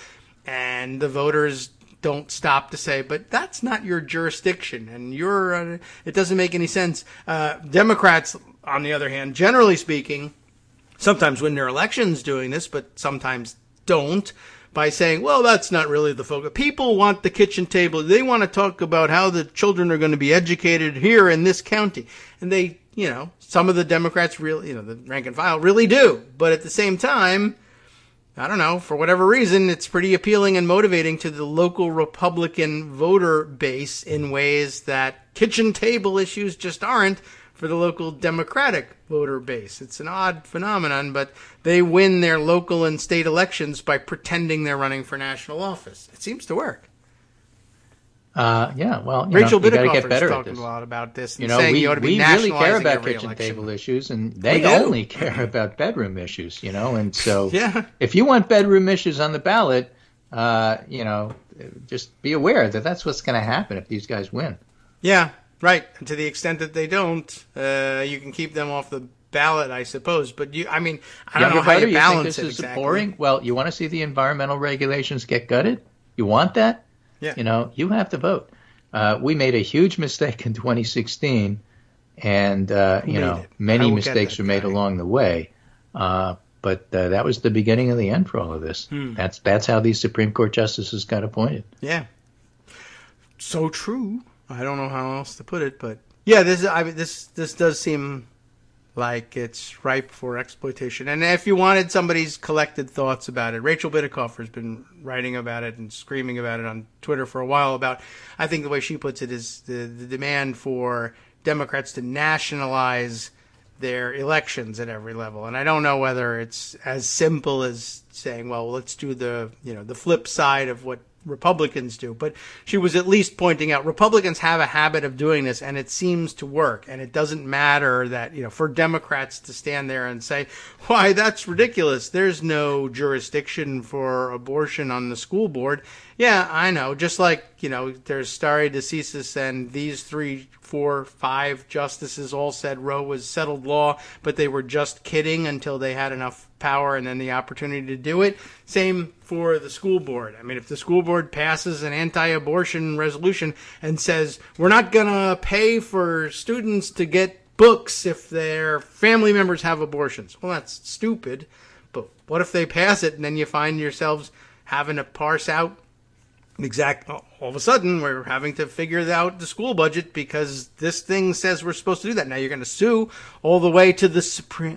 and the voters don't stop to say, but that's not your jurisdiction, and it doesn't make any sense. Democrats, on the other hand, generally speaking, sometimes win their elections doing this, but sometimes don't, by saying, well, that's not really the focus. People want the kitchen table. They want to talk about how the children are going to be educated here in this county. And they, some of the Democrats really, the rank and file really do. But at the same time, I don't know, for whatever reason, it's pretty appealing and motivating to the local Republican voter base in ways that kitchen table issues just aren't for the local Democratic voter base. It's an odd phenomenon, but they win their local and state elections by pretending they're running for national office. It seems to work. Rachel Bidikoff is talking a lot about this and saying you ought to be nationalizing really care about every kitchen election. table issues, and they only care about bedroom issues, and so if you want bedroom issues on the ballot, just be aware that that's what's going to happen if these guys win. Yeah, right. And to the extent that they don't, you can keep them off the ballot, I suppose. But I don't know how you balance it exactly. Boring? Well, you want to see the environmental regulations get gutted? You want that? Yeah. You have to vote. We made a huge mistake in 2016, and many mistakes were made along the way. But that was the beginning of the end for all of this. That's how these Supreme Court justices got appointed. Yeah. So true. I don't know how else to put it, but yeah, this does seem like it's ripe for exploitation. And if you wanted somebody's collected thoughts about it, Rachel Bidikoff has been writing about it and screaming about it on Twitter for a while about, I think the way she puts it is the demand for Democrats to nationalize their elections at every level. And I don't know whether it's as simple as saying, well, let's do the flip side of what Republicans do, but she was at least pointing out Republicans have a habit of doing this, and it seems to work. And it doesn't matter that, for Democrats to stand there and say, why, that's ridiculous. There's no jurisdiction for abortion on the school board. Yeah, I know. Just like, there's stare decisis, and these 3, 4, 5 justices all said Roe was settled law, but they were just kidding until they had enough power and then the opportunity to do it. Same for the school board. If the school board passes an anti-abortion resolution and says, we're not going to pay for students to get books if their family members have abortions. Well, that's stupid. But what if they pass it and then you find yourselves having to parse out all of a sudden we're having to figure out the school budget because this thing says we're supposed to do that. Now you're going to sue all the way to the Supreme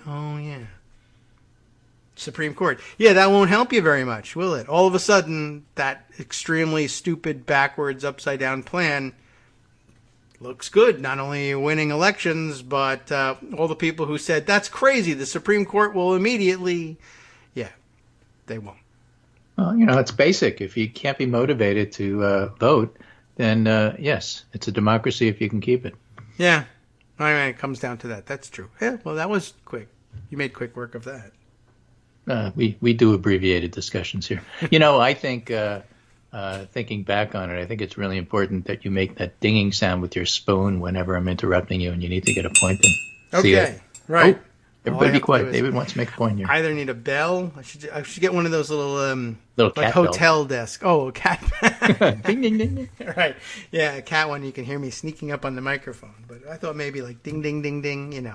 Court. Yeah, that won't help you very much, will it? All of a sudden, that extremely stupid, backwards, upside-down plan looks good. Not only winning elections, but all the people who said, that's crazy, the Supreme Court will immediately... Yeah, they won't. Well, it's basic. If you can't be motivated to vote, then yes, it's a democracy if you can keep it. Yeah, I mean, it comes down to that. That's true. Yeah, well, that was quick. You made quick work of that. We do abbreviated discussions here. I think, thinking back on it, I think it's really important that you make that dinging sound with your spoon whenever I'm interrupting you and you need to get a point in. Okay, right. Oh, everybody be quiet. David wants to make a point here. I either need a bell. I should get one of those little cat hotel desk. Oh, a cat. Ding, ding, ding, ding. Right. Yeah, a cat one. You can hear me sneaking up on the microphone. But I thought maybe like ding, ding, ding, ding.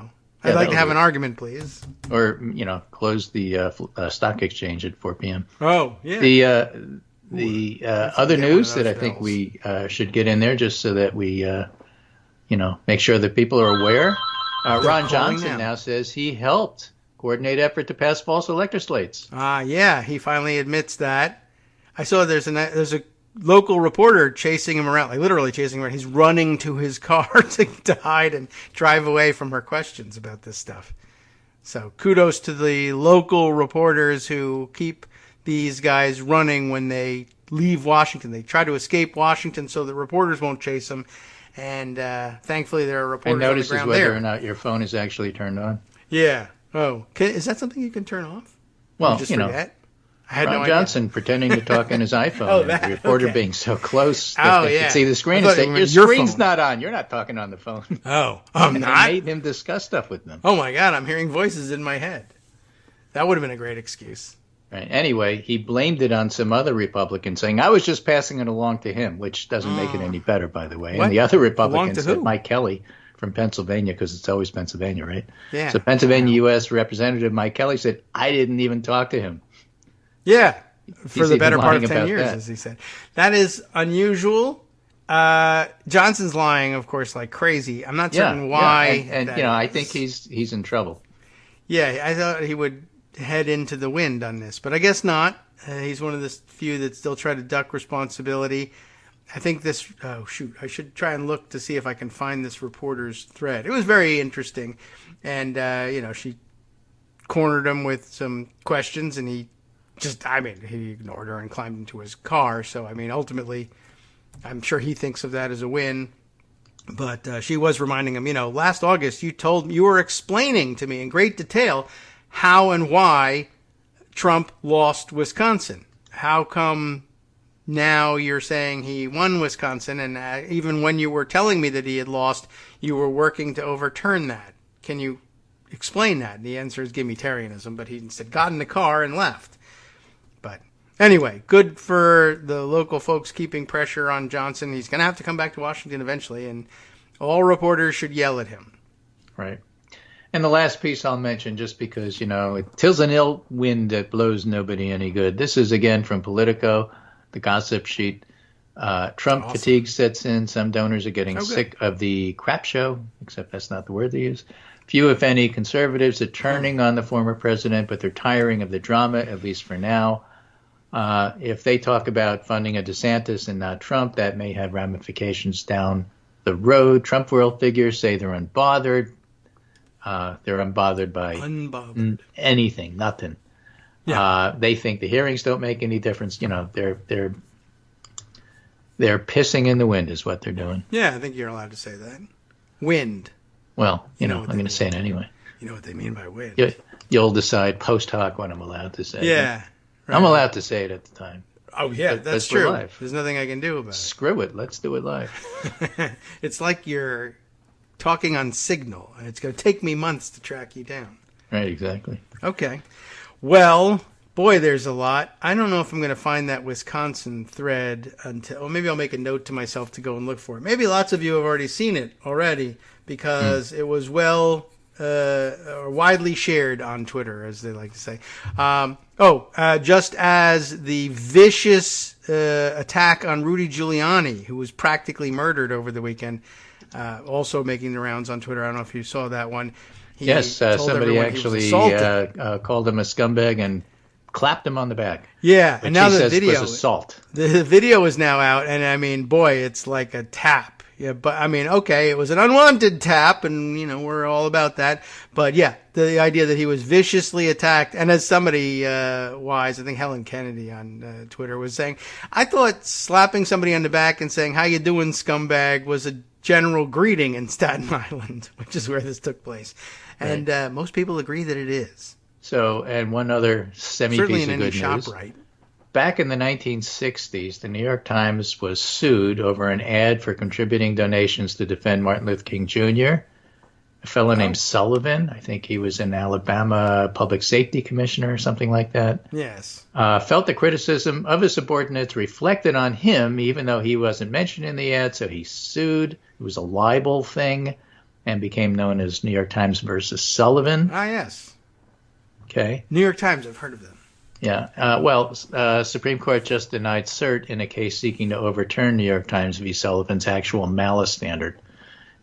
I'd like to have an argument, please. Or, close the stock exchange at 4 p.m. Oh, yeah. The other news that I think we should get in there just so that we, make sure that people are aware. Ron Johnson now says he helped coordinate effort to pass false elector slates. Yeah, he finally admits that. I saw there's a local reporter chasing him around, like literally chasing him around. He's running to his car to hide and drive away from her questions about this stuff. So kudos to the local reporters who keep these guys running when they leave Washington. They try to escape Washington so the reporters won't chase them. And thankfully there are reporters on the ground there. And notices whether or not your phone is actually turned on. Yeah. Oh, is that something you can turn off? Well, forget? I had Ron Johnson pretending to talk on his iPhone. The reporter being so close that they could see the screen and say, your screen's not on. You're not talking on the phone. Oh, I'm not? They made him discuss stuff with them. Oh, my God. I'm hearing voices in my head. That would have been a great excuse. Right. Anyway, he blamed it on some other Republican, saying, I was just passing it along to him, which doesn't make it any better, by the way. What? And the other Republican said, who? Mike Kelly from Pennsylvania, because it's always Pennsylvania, right? Yeah. So Pennsylvania U.S. Representative Mike Kelly said, I didn't even talk to him. Yeah. For the better part of 10 years, that. as he said. That is unusual. Johnson's lying, of course, like crazy. I'm not certain why. Yeah. And I think he's in trouble. Yeah, I thought he would head into the wind on this, but I guess not. He's one of the few that still try to duck responsibility. I think this... Oh, shoot. I should try and look to see if I can find this reporter's thread. It was very interesting. And, she cornered him with some questions, and he ignored her and climbed into his car. So, ultimately, I'm sure he thinks of that as a win. But she was reminding him, last August you were explaining to me in great detail how and why Trump lost Wisconsin. How come now you're saying he won Wisconsin, and even when you were telling me that he had lost, you were working to overturn that? Can you explain that? And the answer is Gimme-tarianism, but he instead got in the car and left. But anyway, good for the local folks keeping pressure on Johnson. He's going to have to come back to Washington eventually, and all reporters should yell at him. Right. And the last piece I'll mention, just because, "'Tis an ill wind that blows nobody any good." This is, again, from Politico, the gossip sheet. Trump fatigue sets in. Some donors are getting sick of the crap show, except that's not the word they use. Few, if any, conservatives are turning on the former president, but they're tiring of the drama, at least for now. If they talk about funding a DeSantis and not Trump, that may have ramifications down the road. Trump world figures say they're unbothered. They're unbothered by anything, nothing. Yeah. They think the hearings don't make any difference. They're pissing in the wind is what they're doing. Yeah, I think you're allowed to say that. Wind. Well, I'm going to say it anyway. You know what they mean by wind. You'll decide post hoc what I'm allowed to say. Yeah. Right. I'm allowed to say it at the time. Oh, yeah, that's true. Live. There's nothing I can do about it. Screw it. Let's do it live. It's like you're talking on Signal. It's going to take me months to track you down. Right, exactly. Okay. Well, boy, there's a lot. I don't know if I'm going to find that Wisconsin thread or maybe I'll make a note to myself to go and look for it. Maybe lots of you have already seen it already because it was well or widely shared on Twitter, as they like to say. Just as the vicious attack on Rudy Giuliani, who was practically murdered over the weekend, also making the rounds on Twitter. I don't know if you saw that one. Somebody actually called him a scumbag and clapped him on the back. Yeah, which and now he the says video was assault. The video is now out, and I mean, boy, it's like a tap. Yeah, but I mean, okay, it was an unwanted tap, and we're all about that. But yeah, the idea that he was viciously attacked, and as somebody wise, I think Helen Kennedy on Twitter was saying, I thought slapping somebody on the back and saying "How you doing, scumbag" was a general greeting in Staten Island, which is where this took place, and most people agree that it is. So, and one other semi-piece of good news. Right. Back in the 1960s, the New York Times was sued over an ad for contributing donations to defend Martin Luther King Jr. A fellow named Sullivan, I think he was an Alabama public safety commissioner or something like that. Yes. Felt the criticism of his subordinates reflected on him, even though he wasn't mentioned in the ad, so he sued. It was a libel thing and became known as New York Times versus Sullivan. Ah, yes. Okay. New York Times, I've heard of them. Yeah. Supreme Court just denied cert in a case seeking to overturn New York Times v. Sullivan's actual malice standard.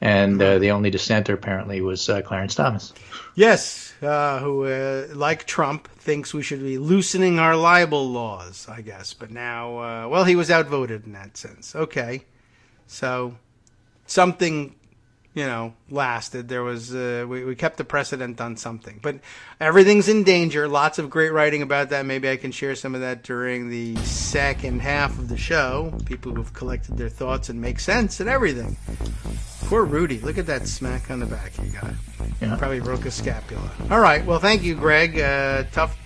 And the only dissenter apparently was Clarence Thomas. Yes, who, like Trump, thinks we should be loosening our libel laws, I guess. But now, he was outvoted in that sense. Okay. So something lasted. There was we kept the precedent on something, but everything's in danger. Lots of great writing about that. Maybe I can share some of that during the second half of the show. People who've collected their thoughts and make sense and everything. Poor Rudy. Look at that smack on the back he got. Yeah. Probably broke a scapula. All right. Well, thank you, Greg. Tough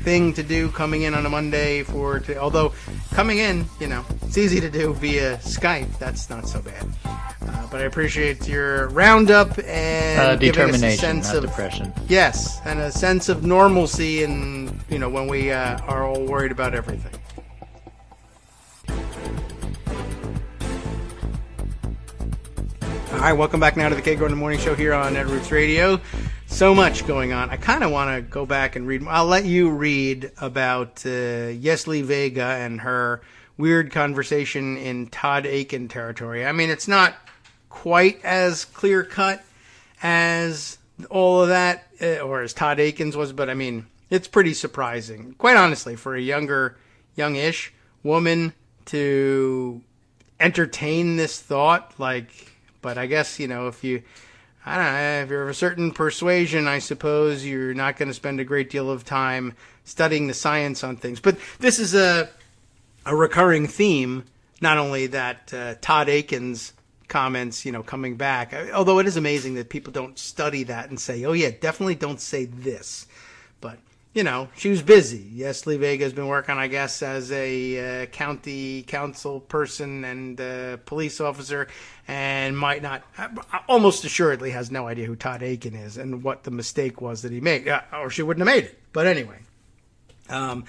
thing to do coming in on a Monday although coming in, it's easy to do via Skype. That's not so bad. But I appreciate your roundup and determination, giving us a sense not of depression. Yes, and a sense of normalcy, and when we are all worried about everything. All right, welcome back now to the Kagro in the Morning Show here on Ed Roots Radio. So much going on. I kind of want to go back and read. I'll let you read about Yesli Vega and her weird conversation in Todd Aiken territory. I mean, it's not quite as clear-cut as all of that, or as Todd Aiken's was, but I mean, it's pretty surprising. Quite honestly, for a youngish woman to entertain this thought, but I guess, if you're of a certain persuasion, I suppose you're not going to spend a great deal of time studying the science on things. But this is a recurring theme, not only that Todd Aiken's comments, coming back, although it is amazing that people don't study that and say, oh yeah, definitely don't say this. But, she was busy. Yes, Lee Vega has been working, I guess, as a county council person and police officer, and might not, almost assuredly has no idea who Todd Aiken is and what the mistake was that he made, or she wouldn't have made it. But anyway, I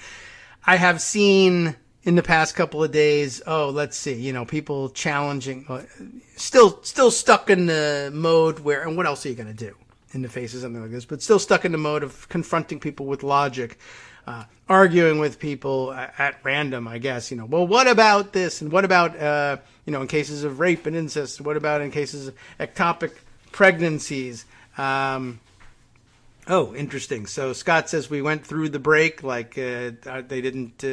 have seen in the past couple of days, let's see, people challenging, still stuck in the mode where, and what else are you going to do in the face of something like this, but still stuck in the mode of confronting people with logic, arguing with people at random, I guess, well, what about this? And what about, in cases of rape and incest? What about in cases of ectopic pregnancies? Interesting. So Scott says we went through the break like they didn't...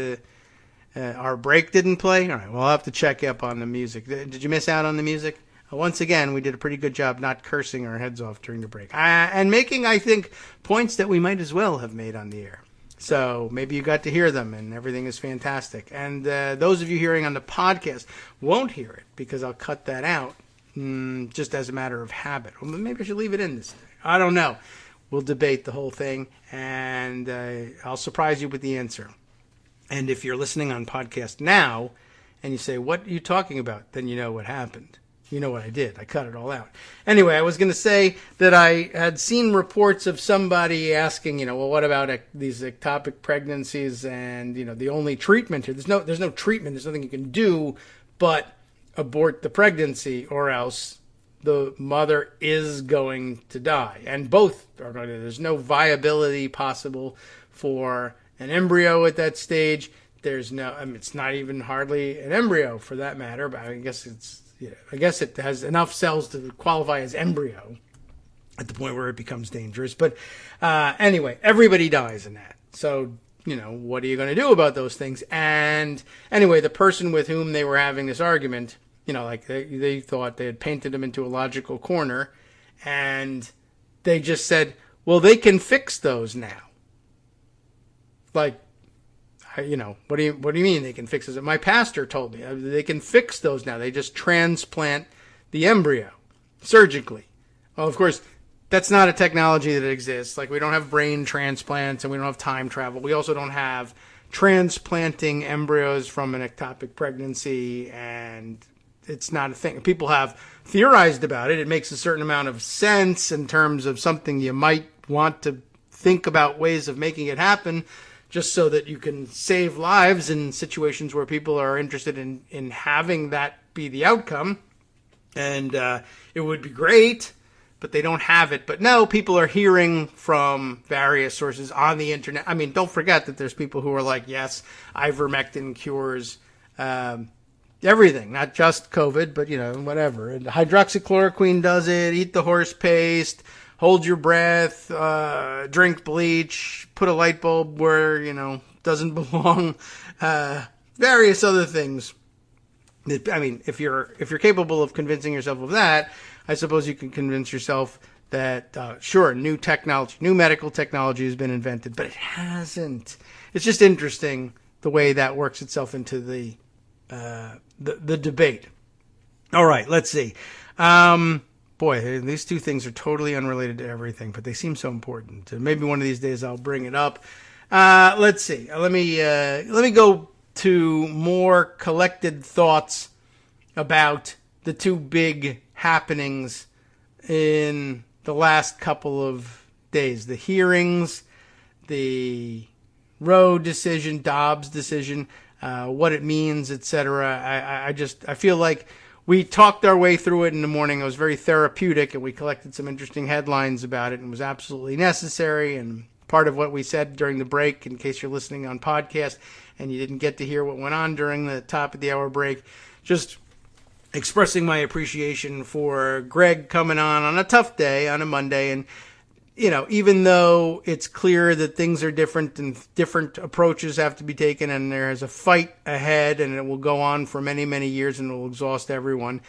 our break didn't play? All right, well, I'll have to check up on the music. Did you miss out on the music? Once again, we did a pretty good job not cursing our heads off during the break. And making, I think, points that we might as well have made on the air. So maybe you got to hear them, and everything is fantastic. And those of you hearing on the podcast won't hear it, because I'll cut that out just as a matter of habit. Well, maybe I should leave it in this thing. I don't know. We'll debate the whole thing, and I'll surprise you with the answer. And if you're listening on podcast now and you say, what are you talking about? Then you know what happened. You know what I did. I cut it all out. Anyway, I was going to say that I had seen reports of somebody asking, well, what about these ectopic pregnancies and, the only treatment here? There's no treatment. There's nothing you can do but abort the pregnancy, or else the mother is going to die. And both are going to. There's no viability possible for an embryo at that stage. There's no, I mean, it's not even hardly an embryo for that matter, but I guess it has enough cells to qualify as embryo at the point where it becomes dangerous. But anyway, everybody dies in that. So, what are you going to do about those things? And anyway, the person with whom they were having this argument, like they thought they had painted him into a logical corner, and they just said, well, they can fix those now. Like, what do you mean they can fix those? My pastor told me they can fix those now. They just transplant the embryo surgically. Well, of course, that's not a technology that exists. Like, we don't have brain transplants and we don't have time travel. We also don't have transplanting embryos from an ectopic pregnancy, and it's not a thing. People have theorized about it. It makes a certain amount of sense in terms of something you might want to think about ways of making it happen, just so that you can save lives in situations where people are interested in having that be the outcome. And it would be great, but they don't have it. But no, people are hearing from various sources on the internet. I mean, don't forget that there's people who are like, yes, ivermectin cures everything, not just COVID, but, whatever. And hydroxychloroquine does it. Eat the horse paste. Hold your breath, drink bleach, put a light bulb where, doesn't belong, various other things. I mean, if you're capable of convincing yourself of that, I suppose you can convince yourself that, sure, new medical technology has been invented, but it hasn't. It's just interesting the way that works itself into the debate. All right, let's see. Boy, these two things are totally unrelated to everything, but they seem so important. Maybe one of these days I'll bring it up. Let's see. Let me go to more collected thoughts about the two big happenings in the last couple of days. The hearings, the Roe decision, Dobbs decision, what it means, etc. I feel like we talked our way through it in the morning. It was very therapeutic, and we collected some interesting headlines about it, and it was absolutely necessary. And part of what we said during the break, in case you're listening on podcast and you didn't get to hear what went on during the top of the hour break, just expressing my appreciation for Greg coming on a tough day, on a Monday. And, even though it's clear that things are different and different approaches have to be taken and there's a fight ahead and it will go on for many, many years and it will exhaust everyone,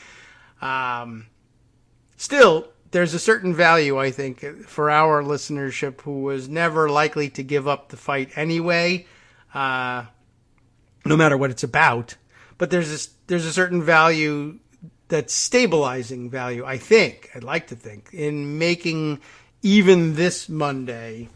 still, there's a certain value, I think, for our listenership who was never likely to give up the fight anyway, no matter what it's about. But there's a certain value, that's stabilizing value, I think, I'd like to think, in making even this Monday,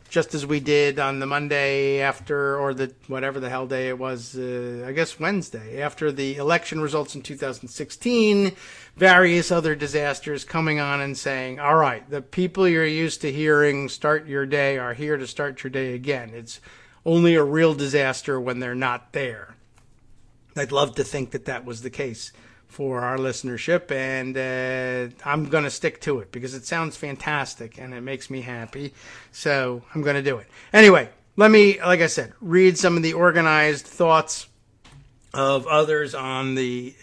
just as we did on the Monday after, or the whatever the hell day it was, I guess Wednesday, after the election results in 2016, various other disasters coming on and saying, all right, the people you're used to hearing start your day are here to start your day again. It's only a real disaster when they're not there. I'd love to think that that was the case for our listenership, and I'm going to stick to it because it sounds fantastic and it makes me happy, so I'm going to do it. Anyway, let me, like I said, read some of the organized thoughts of others on the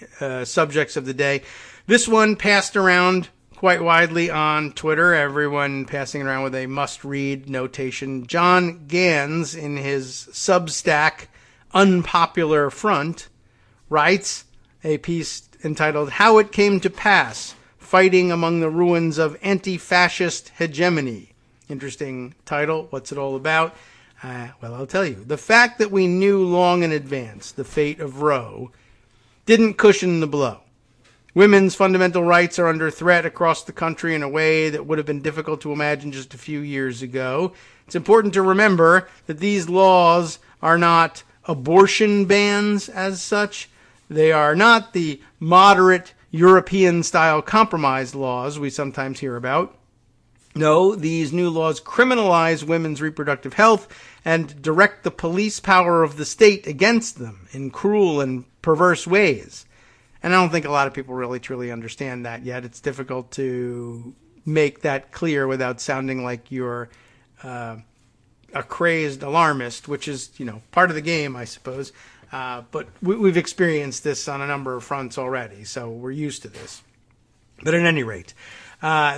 subjects of the day. This one passed around quite widely on Twitter, everyone passing around with a must-read notation. John Gans, in his Substack Unpopular Front, writes a piece entitled "How It Came to Pass, Fighting Among the Ruins of Anti-Fascist Hegemony." Interesting title. What's it all about? Well, I'll tell you. The fact that we knew long in advance the fate of Roe didn't cushion the blow. Women's fundamental rights are under threat across the country in a way that would have been difficult to imagine just a few years ago. It's important to remember that these laws are not abortion bans as such. They are not the moderate European-style compromise laws we sometimes hear about. No, these new laws criminalize women's reproductive health and direct the police power of the state against them in cruel and perverse ways. And I don't think a lot of people really truly understand that yet. It's difficult to make that clear without sounding like you're a crazed alarmist, which is, part of the game, I suppose. But we've experienced this on a number of fronts already, so we're used to this. But at any rate,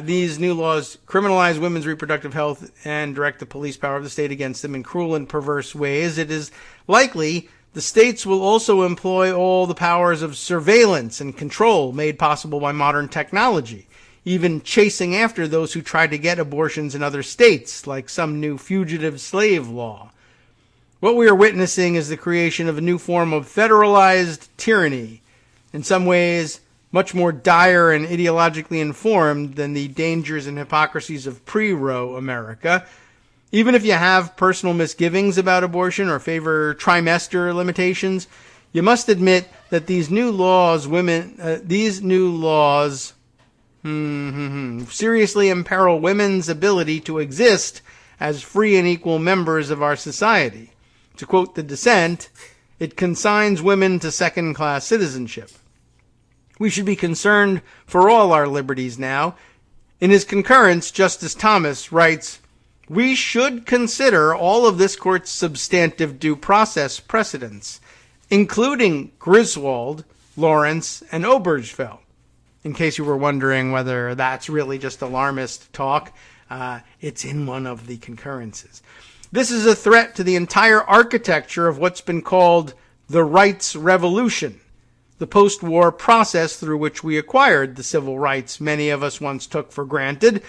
these new laws criminalize women's reproductive health and direct the police power of the state against them in cruel and perverse ways. It is likely the states will also employ all the powers of surveillance and control made possible by modern technology, even chasing after those who try to get abortions in other states, like some new fugitive slave law. What we are witnessing is the creation of a new form of federalized tyranny, in some ways much more dire and ideologically informed than the dangers and hypocrisies of pre-Roe America. Even if you have personal misgivings about abortion or favor trimester limitations, you must admit that these new laws seriously imperil women's ability to exist as free and equal members of our society. To quote the dissent, it consigns women to second-class citizenship. We should be concerned for all our liberties now. In his concurrence, Justice Thomas writes, "We should consider all of this court's substantive due process precedents, including Griswold, Lawrence, and Obergefell." In case you were wondering whether that's really just alarmist talk, it's in one of the concurrences. This is a threat to the entire architecture of what's been called the rights revolution, the post-war process through which we acquired the civil rights many of us once took for granted.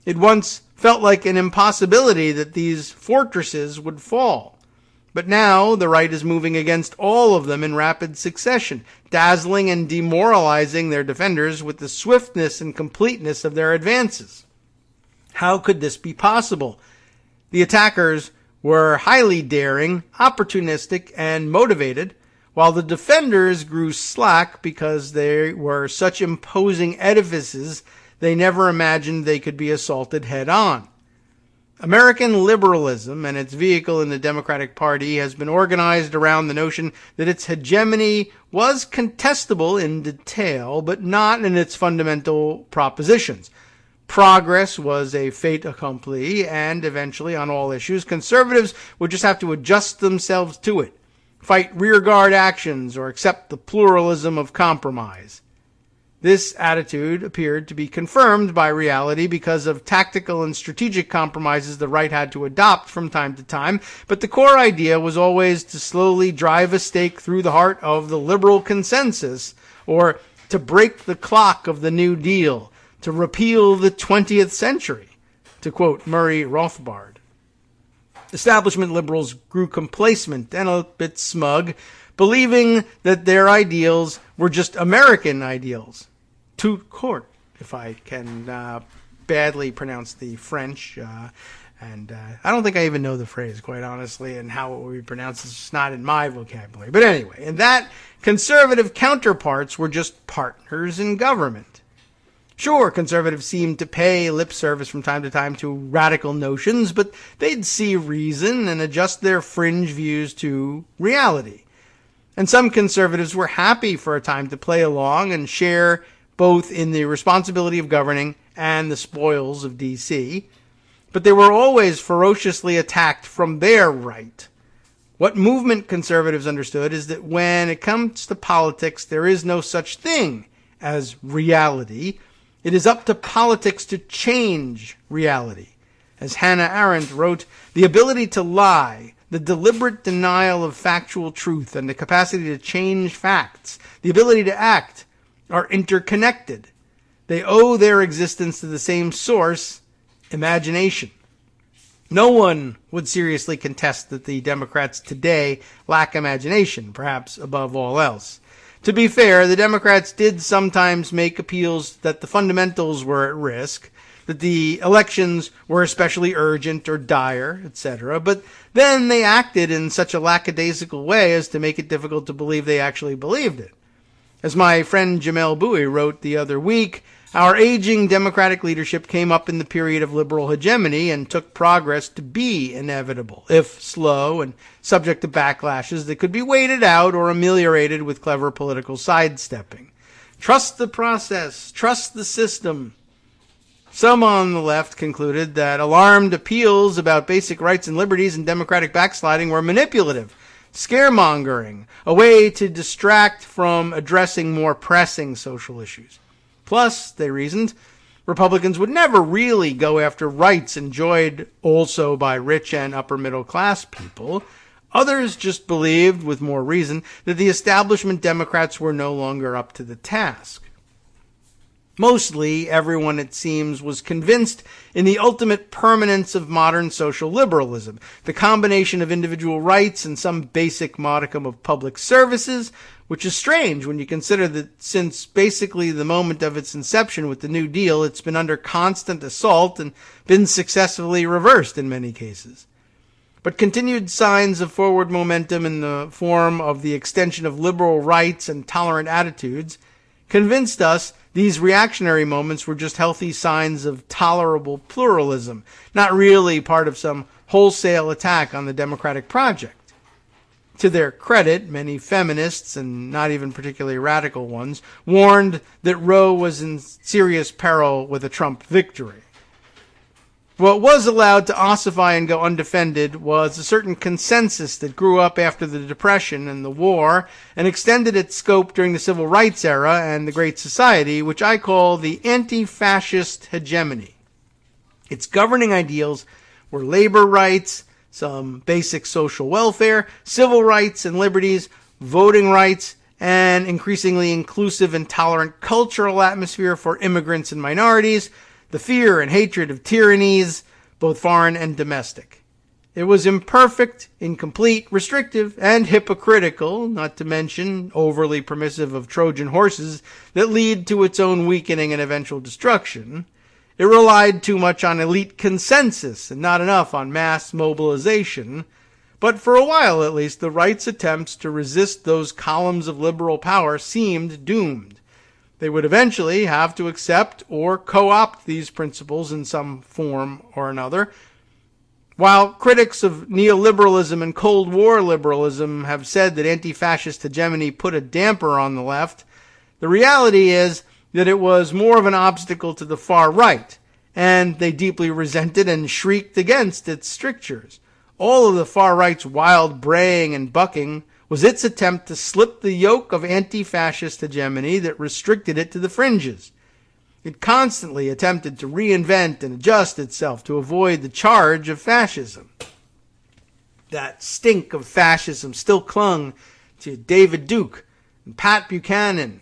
It once felt like an impossibility that these fortresses would fall. But now the right is moving against all of them in rapid succession, dazzling and demoralizing their defenders with the swiftness and completeness of their advances. How could this be possible? The attackers were highly daring, opportunistic, and motivated, while the defenders grew slack because they were such imposing edifices they never imagined they could be assaulted head-on. American liberalism and its vehicle in the Democratic Party has been organized around the notion that its hegemony was contestable in detail, but not in its fundamental propositions. Progress was a fait accompli, and eventually, on all issues, conservatives would just have to adjust themselves to it, fight rearguard actions, or accept the pluralism of compromise. This attitude appeared to be confirmed by reality because of tactical and strategic compromises the right had to adopt from time to time, but the core idea was always to slowly drive a stake through the heart of the liberal consensus, or to break the clock of the New Deal, to repeal the 20th century, to quote Murray Rothbard. Establishment liberals grew complacent and a bit smug, believing that their ideals were just American ideals. Tout court, if I can badly pronounce the French. And I don't think I even know the phrase, quite honestly, and how it would be pronounced is just not in my vocabulary. But anyway, and that conservative counterparts were just partners in government. Sure, conservatives seemed to pay lip service from time to time to radical notions, but they'd see reason and adjust their fringe views to reality. And some conservatives were happy for a time to play along and share both in the responsibility of governing and the spoils of D.C., but they were always ferociously attacked from their right. What movement conservatives understood is that when it comes to politics, there is no such thing as reality. It is up to politics to change reality. As Hannah Arendt wrote, the ability to lie, the deliberate denial of factual truth, and the capacity to change facts, the ability to act, are interconnected. They owe their existence to the same source, imagination. No one would seriously contest that the Democrats today lack imagination, perhaps above all else. To be fair, the Democrats did sometimes make appeals that the fundamentals were at risk, that the elections were especially urgent or dire, etc., but then they acted in such a lackadaisical way as to make it difficult to believe they actually believed it. As my friend Jamel Bowie wrote the other week, our aging Democratic leadership came up in the period of liberal hegemony and took progress to be inevitable, if slow and subject to backlashes that could be waited out or ameliorated with clever political sidestepping. Trust the process. Trust the system. Some on the left concluded that alarmed appeals about basic rights and liberties and democratic backsliding were manipulative, scaremongering, a way to distract from addressing more pressing social issues. Plus, they reasoned, Republicans would never really go after rights enjoyed also by rich and upper middle class people. Others just believed, with more reason, that the establishment Democrats were no longer up to the task. Mostly, everyone, it seems, was convinced in the ultimate permanence of modern social liberalism, the combination of individual rights and some basic modicum of public services, which is strange when you consider that since basically the moment of its inception with the New Deal, it's been under constant assault and been successfully reversed in many cases. But continued signs of forward momentum in the form of the extension of liberal rights and tolerant attitudes convinced us these reactionary moments were just healthy signs of tolerable pluralism, not really part of some wholesale attack on the democratic project. To their credit, many feminists, and not even particularly radical ones, warned that Roe was in serious peril with a Trump victory. What was allowed to ossify and go undefended was a certain consensus that grew up after the Depression and the war and extended its scope during the Civil Rights era and the Great Society, which I call the anti-fascist hegemony. Its governing ideals were labor rights, some basic social welfare, civil rights and liberties, voting rights, and increasingly inclusive and tolerant cultural atmosphere for immigrants and minorities, the fear and hatred of tyrannies, both foreign and domestic. It was imperfect, incomplete, restrictive, and hypocritical, not to mention overly permissive of Trojan horses that lead to its own weakening and eventual destruction. It relied too much on elite consensus and not enough on mass mobilization. But for a while, at least, the right's attempts to resist those columns of liberal power seemed doomed. They would eventually have to accept or co-opt these principles in some form or another. While critics of neoliberalism and Cold War liberalism have said that anti-fascist hegemony put a damper on the left, the reality is that it was more of an obstacle to the far right, and they deeply resented and shrieked against its strictures. All of the far right's wild braying and bucking was its attempt to slip the yoke of anti-fascist hegemony that restricted it to the fringes. It constantly attempted to reinvent and adjust itself to avoid the charge of fascism. That stink of fascism still clung to David Duke and Pat Buchanan.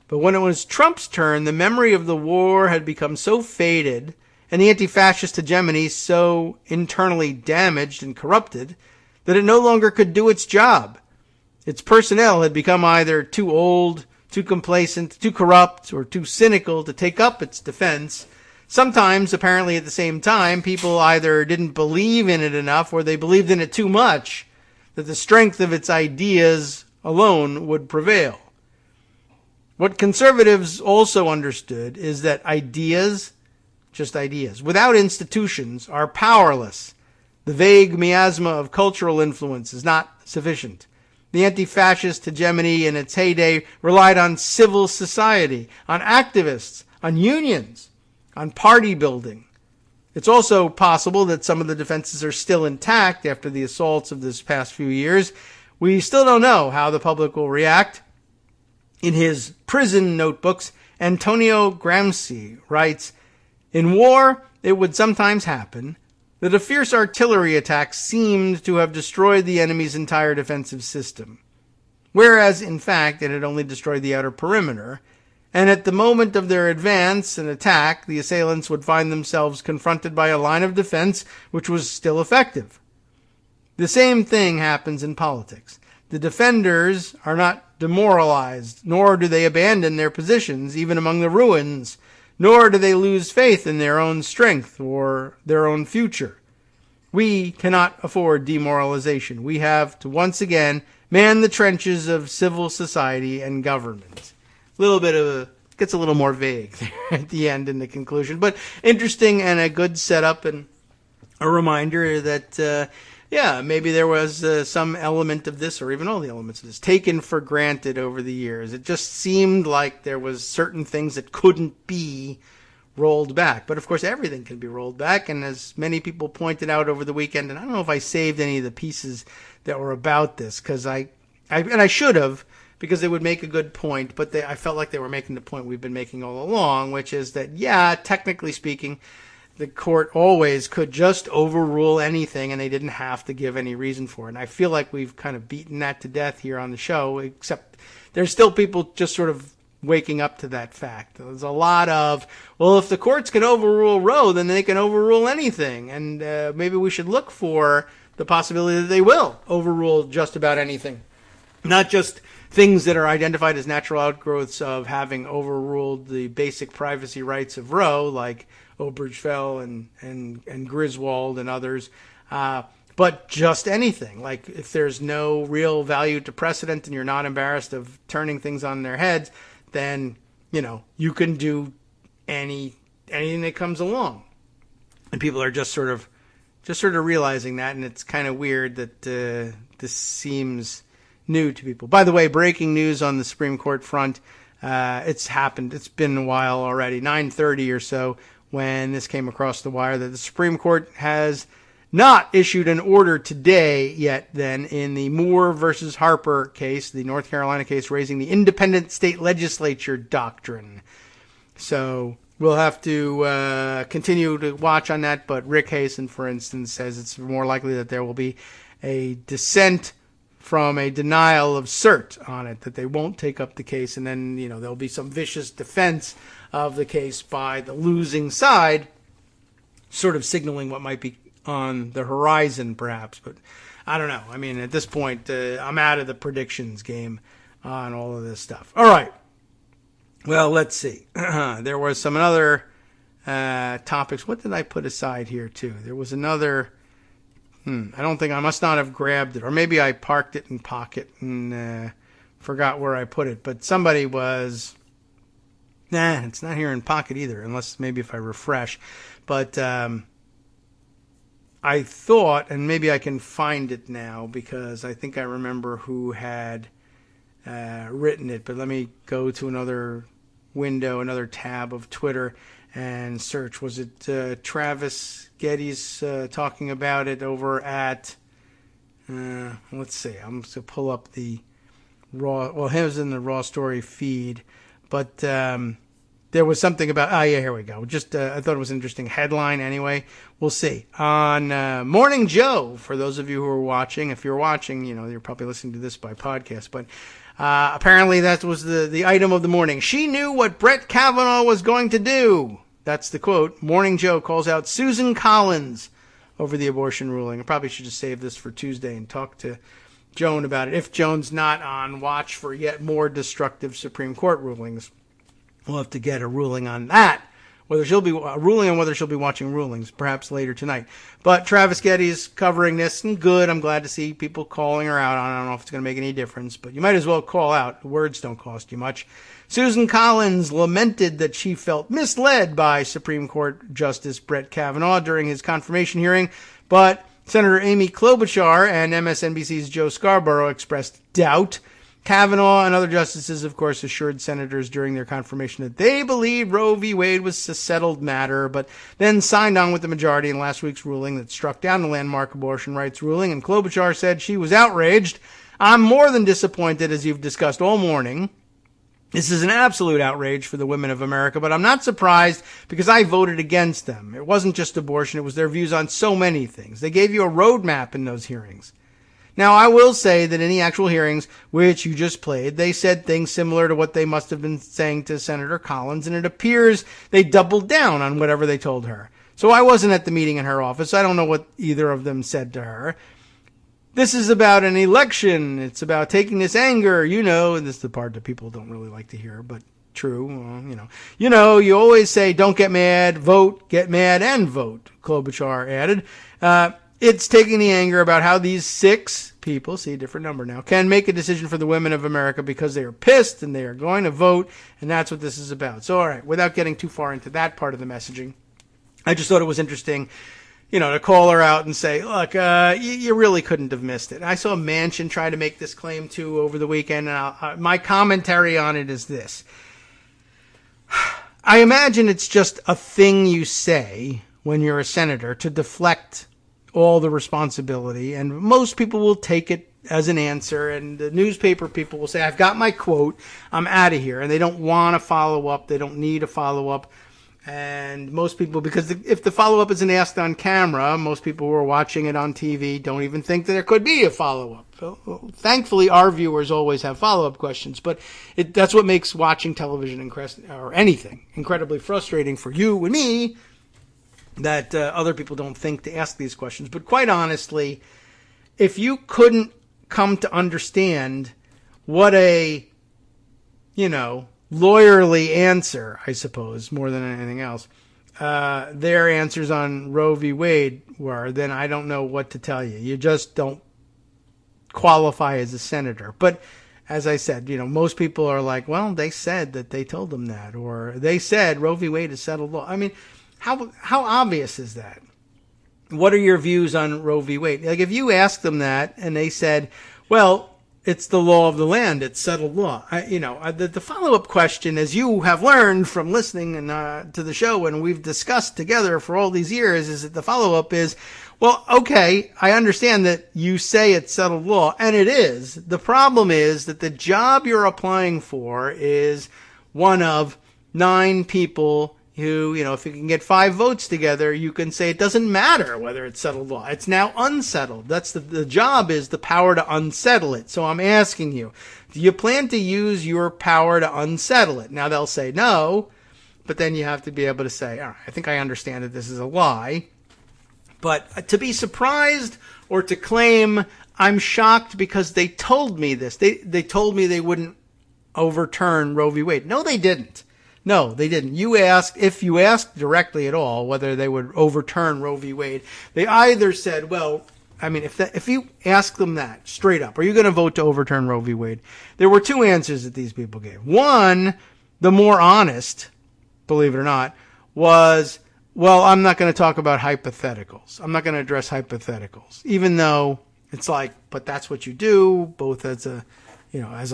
But when it was Trump's turn, the memory of the war had become so faded and the anti-fascist hegemony so internally damaged and corrupted that it no longer could do its job. Its personnel had become either too old, too complacent, too corrupt, or too cynical to take up its defense. Sometimes, apparently at the same time, people either didn't believe in it enough or they believed in it too much that the strength of its ideas alone would prevail. What conservatives also understood is that ideas, just ideas, without institutions, are powerless. The vague miasma of cultural influence is not sufficient. The anti-fascist hegemony in its heyday relied on civil society, on activists, on unions, on party building. It's also possible that some of the defenses are still intact after the assaults of this past few years. We still don't know how the public will react. In his prison notebooks, Antonio Gramsci writes, "In war, it would sometimes happen that a fierce artillery attack seemed to have destroyed the enemy's entire defensive system, whereas, in fact, it had only destroyed the outer perimeter, and at the moment of their advance and attack, the assailants would find themselves confronted by a line of defense which was still effective. The same thing happens in politics. The defenders are not demoralized, nor do they abandon their positions, even among the ruins, nor do they lose faith in their own strength or their own future. We cannot afford demoralization. We have to once again man the trenches of civil society and government." Gets a little more vague there at the end in the conclusion, but interesting and a good setup and a reminder that Yeah, maybe there was some element of this, or even all the elements of this, taken for granted over the years. It just seemed like there was certain things that couldn't be rolled back. But of course, everything can be rolled back. And as many people pointed out over the weekend, and I don't know if I saved any of the pieces that were about this, because I should have, because they would make a good point, but I felt like they were making the point we've been making all along, which is that, yeah, technically speaking, the court always could just overrule anything and they didn't have to give any reason for it. And I feel like we've kind of beaten that to death here on the show, except there's still people just sort of waking up to that fact. There's a lot of, well, if the courts can overrule Roe, then they can overrule anything. And maybe we should look for the possibility that they will overrule just about anything. Not just things that are identified as natural outgrowths of having overruled the basic privacy rights of Roe, like Obergefell and Griswold and others, but just anything. Like if there's no real value to precedent and you're not embarrassed of turning things on their heads, then, you can do anything that comes along. And people are just sort of realizing that, and it's kind of weird that this seems new to people. By the way, breaking news on the Supreme Court front, it's happened. It's been a while already, 9:30 or so, when this came across the wire, that the Supreme Court has not issued an order today yet then in the Moore versus Harper case, the North Carolina case raising the independent state legislature doctrine. So we'll have to continue to watch on that, but Rick Hasen, for instance, says it's more likely that there will be a dissent from a denial of cert on it, that they won't take up the case, and then, there'll be some vicious defense of the case by the losing side, sort of signaling what might be on the horizon, perhaps. But I don't know. I mean, at this point, I'm out of the predictions game on all of this stuff. All right. Well, let's see. There was some other topics. What did I put aside here, too? There was another... I don't think I must not have grabbed it, or maybe I parked it in Pocket and forgot where I put it. But somebody was, it's not here in Pocket either, unless maybe if I refresh. But I thought, and maybe I can find it now because I think I remember who had written it. But let me go to another window, another tab of Twitter, and search. Was it Travis Getty's talking about it over at, let's see, I'm just going to pull up the Raw, well, he was in the Raw Story feed, but there was something about, here we go. Just, I thought it was an interesting headline anyway. We'll see. On Morning Joe, for those of you who are watching, if you're watching, you're probably listening to this by podcast, but apparently that was the item of the morning. She knew what Brett Kavanaugh was going to do. That's the quote. Morning Joe calls out Susan Collins over the abortion ruling. I probably should just save this for Tuesday and talk to Joan about it. If Joan's not on watch for yet more destructive Supreme Court rulings, we'll have to get a ruling on that. Whether she'll be a ruling on whether she'll be watching rulings, perhaps later tonight. But Travis Getty's covering this, and good. I'm glad to see people calling her out on it. I don't know if it's going to make any difference, but you might as well call out. The words don't cost you much. Susan Collins lamented that she felt misled by Supreme Court Justice Brett Kavanaugh during his confirmation hearing, but Senator Amy Klobuchar and MSNBC's Joe Scarborough expressed doubt. Kavanaugh and other justices, of course, assured senators during their confirmation that they believed Roe v. Wade was a settled matter, but then signed on with the majority in last week's ruling that struck down the landmark abortion rights ruling, and Klobuchar said she was outraged. I'm more than disappointed, as you've discussed all morning. This is an absolute outrage for the women of America, but I'm not surprised because I voted against them. It wasn't just abortion, it was their views on so many things. They gave you a roadmap in those hearings. Now, I will say that in the actual hearings, which you just played, they said things similar to what they must have been saying to Senator Collins, and it appears they doubled down on whatever they told her. So I wasn't at the meeting in her office. I don't know what either of them said to her. This is about an election. It's about taking this anger, and this is the part that people don't really like to hear, but true. You always say, don't get mad, vote, get mad, and vote, Klobuchar added. It's taking the anger about how these 6 people, see a different number now, can make a decision for the women of America because they are pissed and they are going to vote, and that's what this is about. So, all right, without getting too far into that part of the messaging, I just thought it was interesting to call her out and say, look, you really couldn't have missed it. I saw Manchin try to make this claim, too, over the weekend, and my commentary on it is this. I imagine it's just a thing you say when you're a senator to deflect all the responsibility, and most people will take it as an answer, and the newspaper people will say, I've got my quote, I'm out of here, and they don't want to follow up, they don't need a follow-up. And most people, because if the follow-up isn't asked on camera, most people who are watching it on TV don't even think that there could be a follow-up. Thankfully, our viewers always have follow-up questions, but that's what makes watching television or anything incredibly frustrating for you and me, that other people don't think to ask these questions. But quite honestly, if you couldn't come to understand what a, lawyerly answer, I suppose, more than anything else, their answers on Roe v. Wade were, then I don't know what to tell you. You just don't qualify as a senator. But as I said, most people are like, well, they said that they told them that, or they said Roe v. Wade is settled law. I mean, how obvious is that? What are your views on Roe v. Wade? Like, if you ask them that and they said, well, it's the law of the land, it's settled law. The follow-up question, as you have learned from listening to the show and we've discussed together for all these years, is that the follow-up is, well, okay, I understand that you say it's settled law, and it is. The problem is that the job you're applying for is one of 9 people who, if you can get 5 votes together, you can say it doesn't matter whether it's settled law. It's now unsettled. That's the job is the power to unsettle it. So I'm asking you, do you plan to use your power to unsettle it? Now they'll say no, but then you have to be able to say, all right, I think I understand that this is a lie. But to be surprised or to claim I'm shocked because they told me this. They told me they wouldn't overturn Roe v. Wade. No, they didn't. No, they didn't. If you asked directly at all whether they would overturn Roe v. Wade, they either said, well, I mean, if you ask them that straight up, are you going to vote to overturn Roe v. Wade? There were 2 answers that these people gave. One, the more honest, believe it or not, was, well, I'm not going to talk about hypotheticals. I'm not going to address hypotheticals, even though it's like, but that's what you do, both as a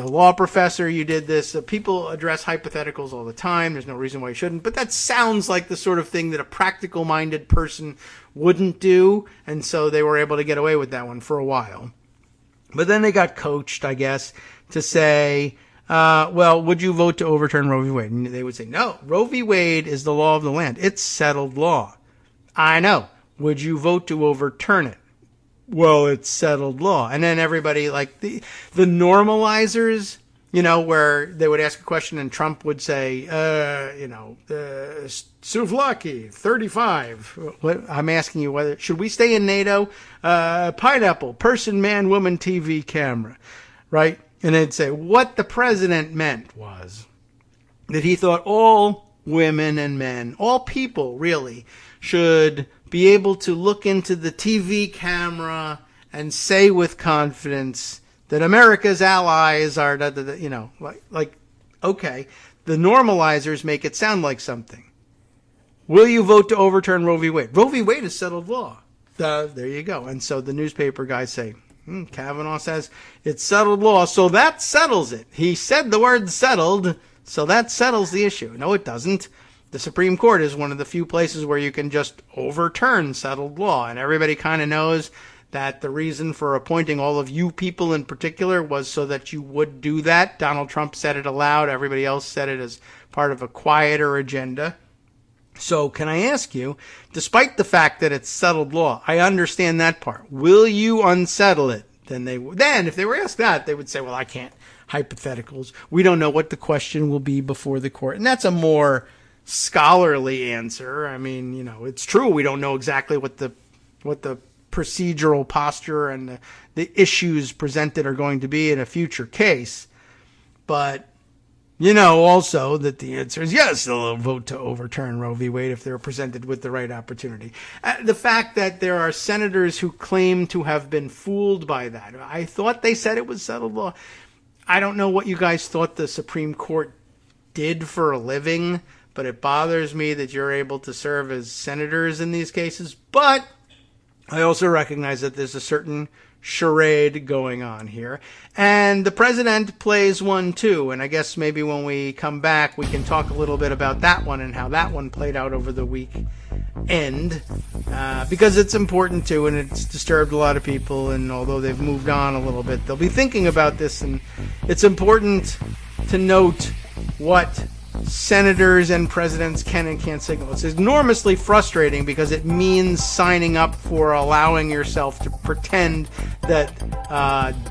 law professor, you did this. People address hypotheticals all the time. There's no reason why you shouldn't. But that sounds like the sort of thing that a practical-minded person wouldn't do. And so they were able to get away with that one for a while. But then they got coached, I guess, to say, well, would you vote to overturn Roe v. Wade? And they would say, no, Roe v. Wade is the law of the land. It's settled law. I know. Would you vote to overturn it? Well, it's settled law. And then everybody, like the normalizers, where they would ask a question and Trump would say, souvlaki, 35. I'm asking you should we stay in NATO? Pineapple, person, man, woman, TV, camera, right? And they'd say what the president meant was that he thought all women and men, all people really, should be able to look into the TV camera and say with confidence that America's allies are, okay, the normalizers make it sound like something. Will you vote to overturn Roe v. Wade? Roe v. Wade is settled law. There you go. And so the newspaper guys say, Kavanaugh says it's settled law, so that settles it. He said the word settled, so that settles the issue. No, it doesn't. The Supreme Court is one of the few places where you can just overturn settled law. And everybody kind of knows that the reason for appointing all of you people in particular was so that you would do that. Donald Trump said it aloud. Everybody else said it as part of a quieter agenda. So can I ask you, despite the fact that it's settled law, I understand that part. Will you unsettle it? Then if they were asked that, they would say, well, I can't. Hypotheticals. We don't know what the question will be before the court. And that's a more scholarly answer. I mean, it's true. We don't know exactly what the procedural posture and the issues presented are going to be in a future case. But, also that the answer is yes, they'll vote to overturn Roe v. Wade if they're presented with the right opportunity. The fact that there are senators who claim to have been fooled by that. I thought they said it was settled law. I don't know what you guys thought the Supreme Court did for a living, but it bothers me that you're able to serve as senators in these cases. But I also recognize that there's a certain charade going on here. And the president plays one too. And I guess maybe when we come back, we can talk a little bit about that one and how that one played out over the weekend. Because it's important too, and it's disturbed a lot of people. And although they've moved on a little bit, they'll be thinking about this. And it's important to note what senators and presidents can and can't signal. It's enormously frustrating because it means signing up for allowing yourself to pretend that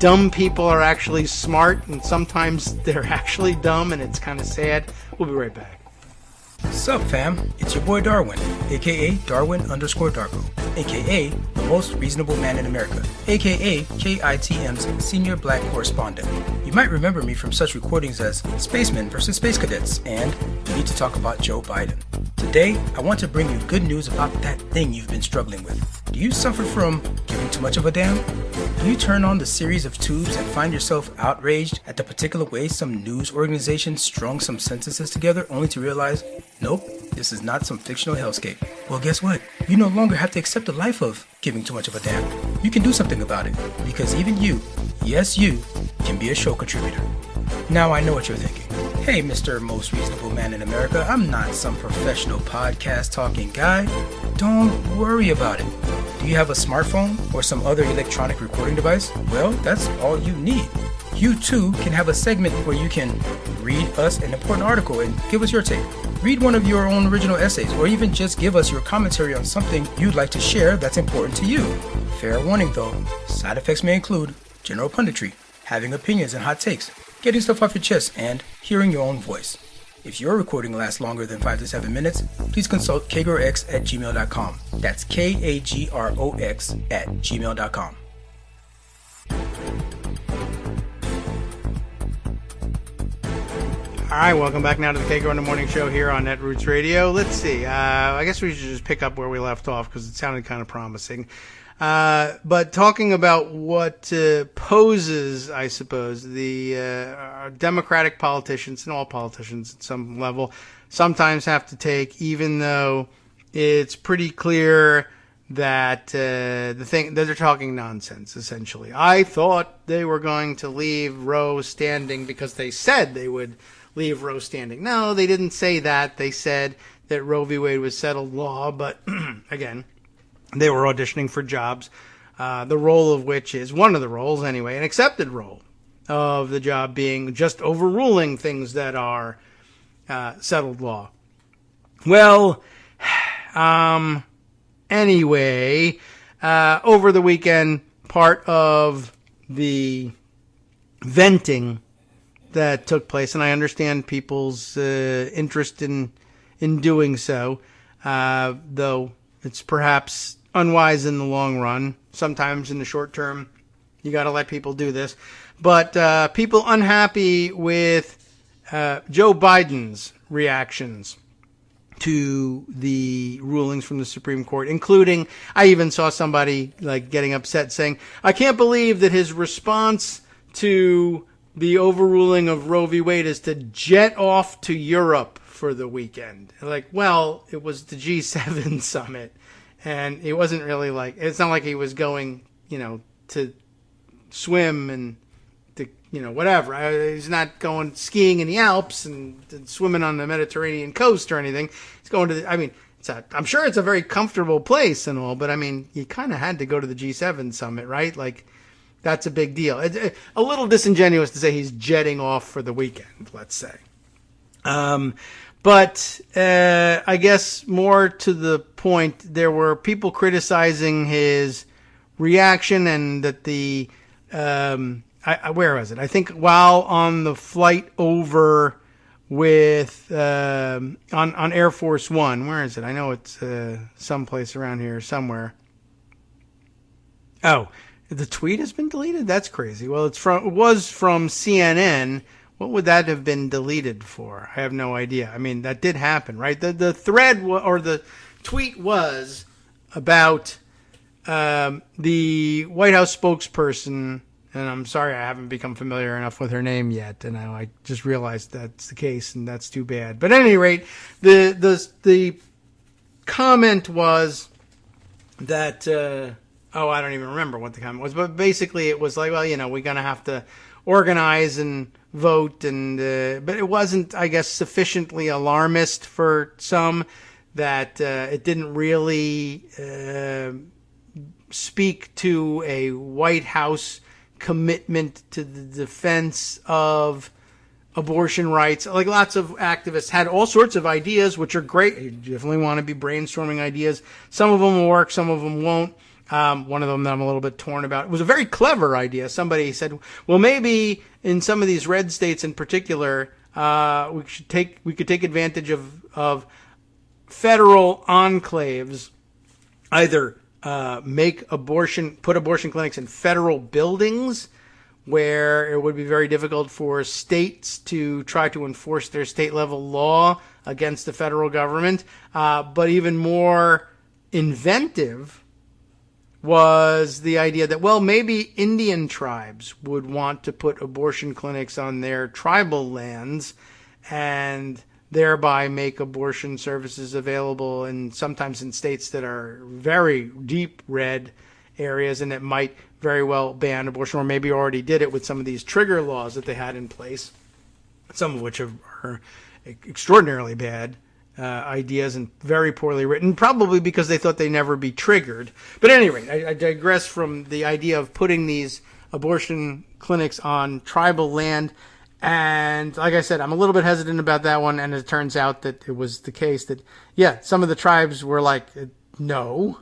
dumb people are actually smart, and sometimes they're actually dumb, and it's kind of sad. We'll be right back. Sup fam, it's your boy Darwin, aka Darwin_Darko, aka the most reasonable man in America, aka KITM's senior black correspondent. You might remember me from such recordings as Spacemen vs. Space Cadets and We Need to Talk About Joe Biden. Today, I want to bring you good news about that thing you've been struggling with. Do you suffer from giving too much of a damn? Do you turn on the series of tubes and find yourself outraged at the particular way some news organization strung some sentences together only to realize, nope, this is not some fictional hellscape? Well, guess what? You no longer have to accept the life of giving too much of a damn. You can do something about it, because even you, yes you, can be a show contributor. Now I know what you're thinking. Hey, Mr. Most Reasonable Man in America, I'm not some professional podcast talking guy. Don't worry about it. Do you have a smartphone or some other electronic recording device? Well, that's all you need. You too can have a segment where you can read us an important article and give us your take. Read one of your own original essays, or even just give us your commentary on something you'd like to share that's important to you. Fair warning though, side effects may include general punditry, having opinions and hot takes, getting stuff off your chest, and hearing your own voice. If your recording lasts longer than 5 to 7 minutes, please consult kagrox@gmail.com. That's KAGROX@gmail.com. All right, welcome back now to the Kagro in the Morning Show here on Netroots Radio. Let's see. I guess we should just pick up where we left off because it sounded kind of promising. But talking about what poses, I suppose, the Democratic politicians and all politicians at some level sometimes have to take, even though it's pretty clear that the thing that they're talking nonsense, essentially. I thought they were going to leave Roe standing because they said they would leave Roe standing. No, they didn't say that. They said that Roe v. Wade was settled law, but again, they were auditioning for jobs, the role of which is, one of the roles anyway, an accepted role of the job being just overruling things that are settled law. Well, anyway, over the weekend, part of the venting that took place, and I understand people's interest in doing so, though it's perhaps unwise in the long run. Sometimes in the short term, you got to let people do this. But people unhappy with Joe Biden's reactions to the rulings from the Supreme Court, including, I even saw somebody like getting upset saying, I can't believe that his response to the overruling of Roe v. Wade is to jet off to Europe for the weekend. Like, well, it was the G7 summit, and it wasn't really like, it's not like he was going, to swim and to, whatever. He's not going skiing in the Alps and swimming on the Mediterranean coast or anything. He's going to, I'm sure it's a very comfortable place and all, but you kind of had to go to the G7 summit, right? Like, that's a big deal. It's a little disingenuous to say he's jetting off for the weekend, let's say. But I guess more to the point, there were people criticizing his reaction, and that the where was it? I think while on the flight over with on Air Force One, where is it? I know it's someplace around here somewhere. Oh, the tweet has been deleted? That's crazy. Well, it was from CNN. What would that have been deleted for? I have no idea. That did happen, right? The thread or the tweet was about the White House spokesperson, and I'm sorry I haven't become familiar enough with her name yet, and I just realized that's the case, and that's too bad. But at any rate, the comment was that Oh, I don't even remember what the comment was, but basically it was like, well, we're going to have to organize and vote, and but it wasn't, I guess, sufficiently alarmist for some that it didn't really speak to a White House commitment to the defense of abortion rights. Like, lots of activists had all sorts of ideas, which are great. You definitely want to be brainstorming ideas. Some of them will work, some of them won't. One of them that I'm a little bit torn about. It was a very clever idea. Somebody said, well, maybe in some of these red states in particular, we could take advantage of federal enclaves, either put abortion clinics in federal buildings where it would be very difficult for states to try to enforce their state level law against the federal government. But even more inventive was the idea that, well, maybe Indian tribes would want to put abortion clinics on their tribal lands and thereby make abortion services available, and sometimes in states that are very deep red areas, and it might very well ban abortion, or maybe already did it with some of these trigger laws that they had in place, some of which are extraordinarily bad ideas and very poorly written, probably because they thought they'd never be triggered. But anyway, I digress from the idea of putting these abortion clinics on tribal land. And like I said, I'm a little bit hesitant about that one. And it turns out that it was the case that, yeah, some of the tribes were like, no,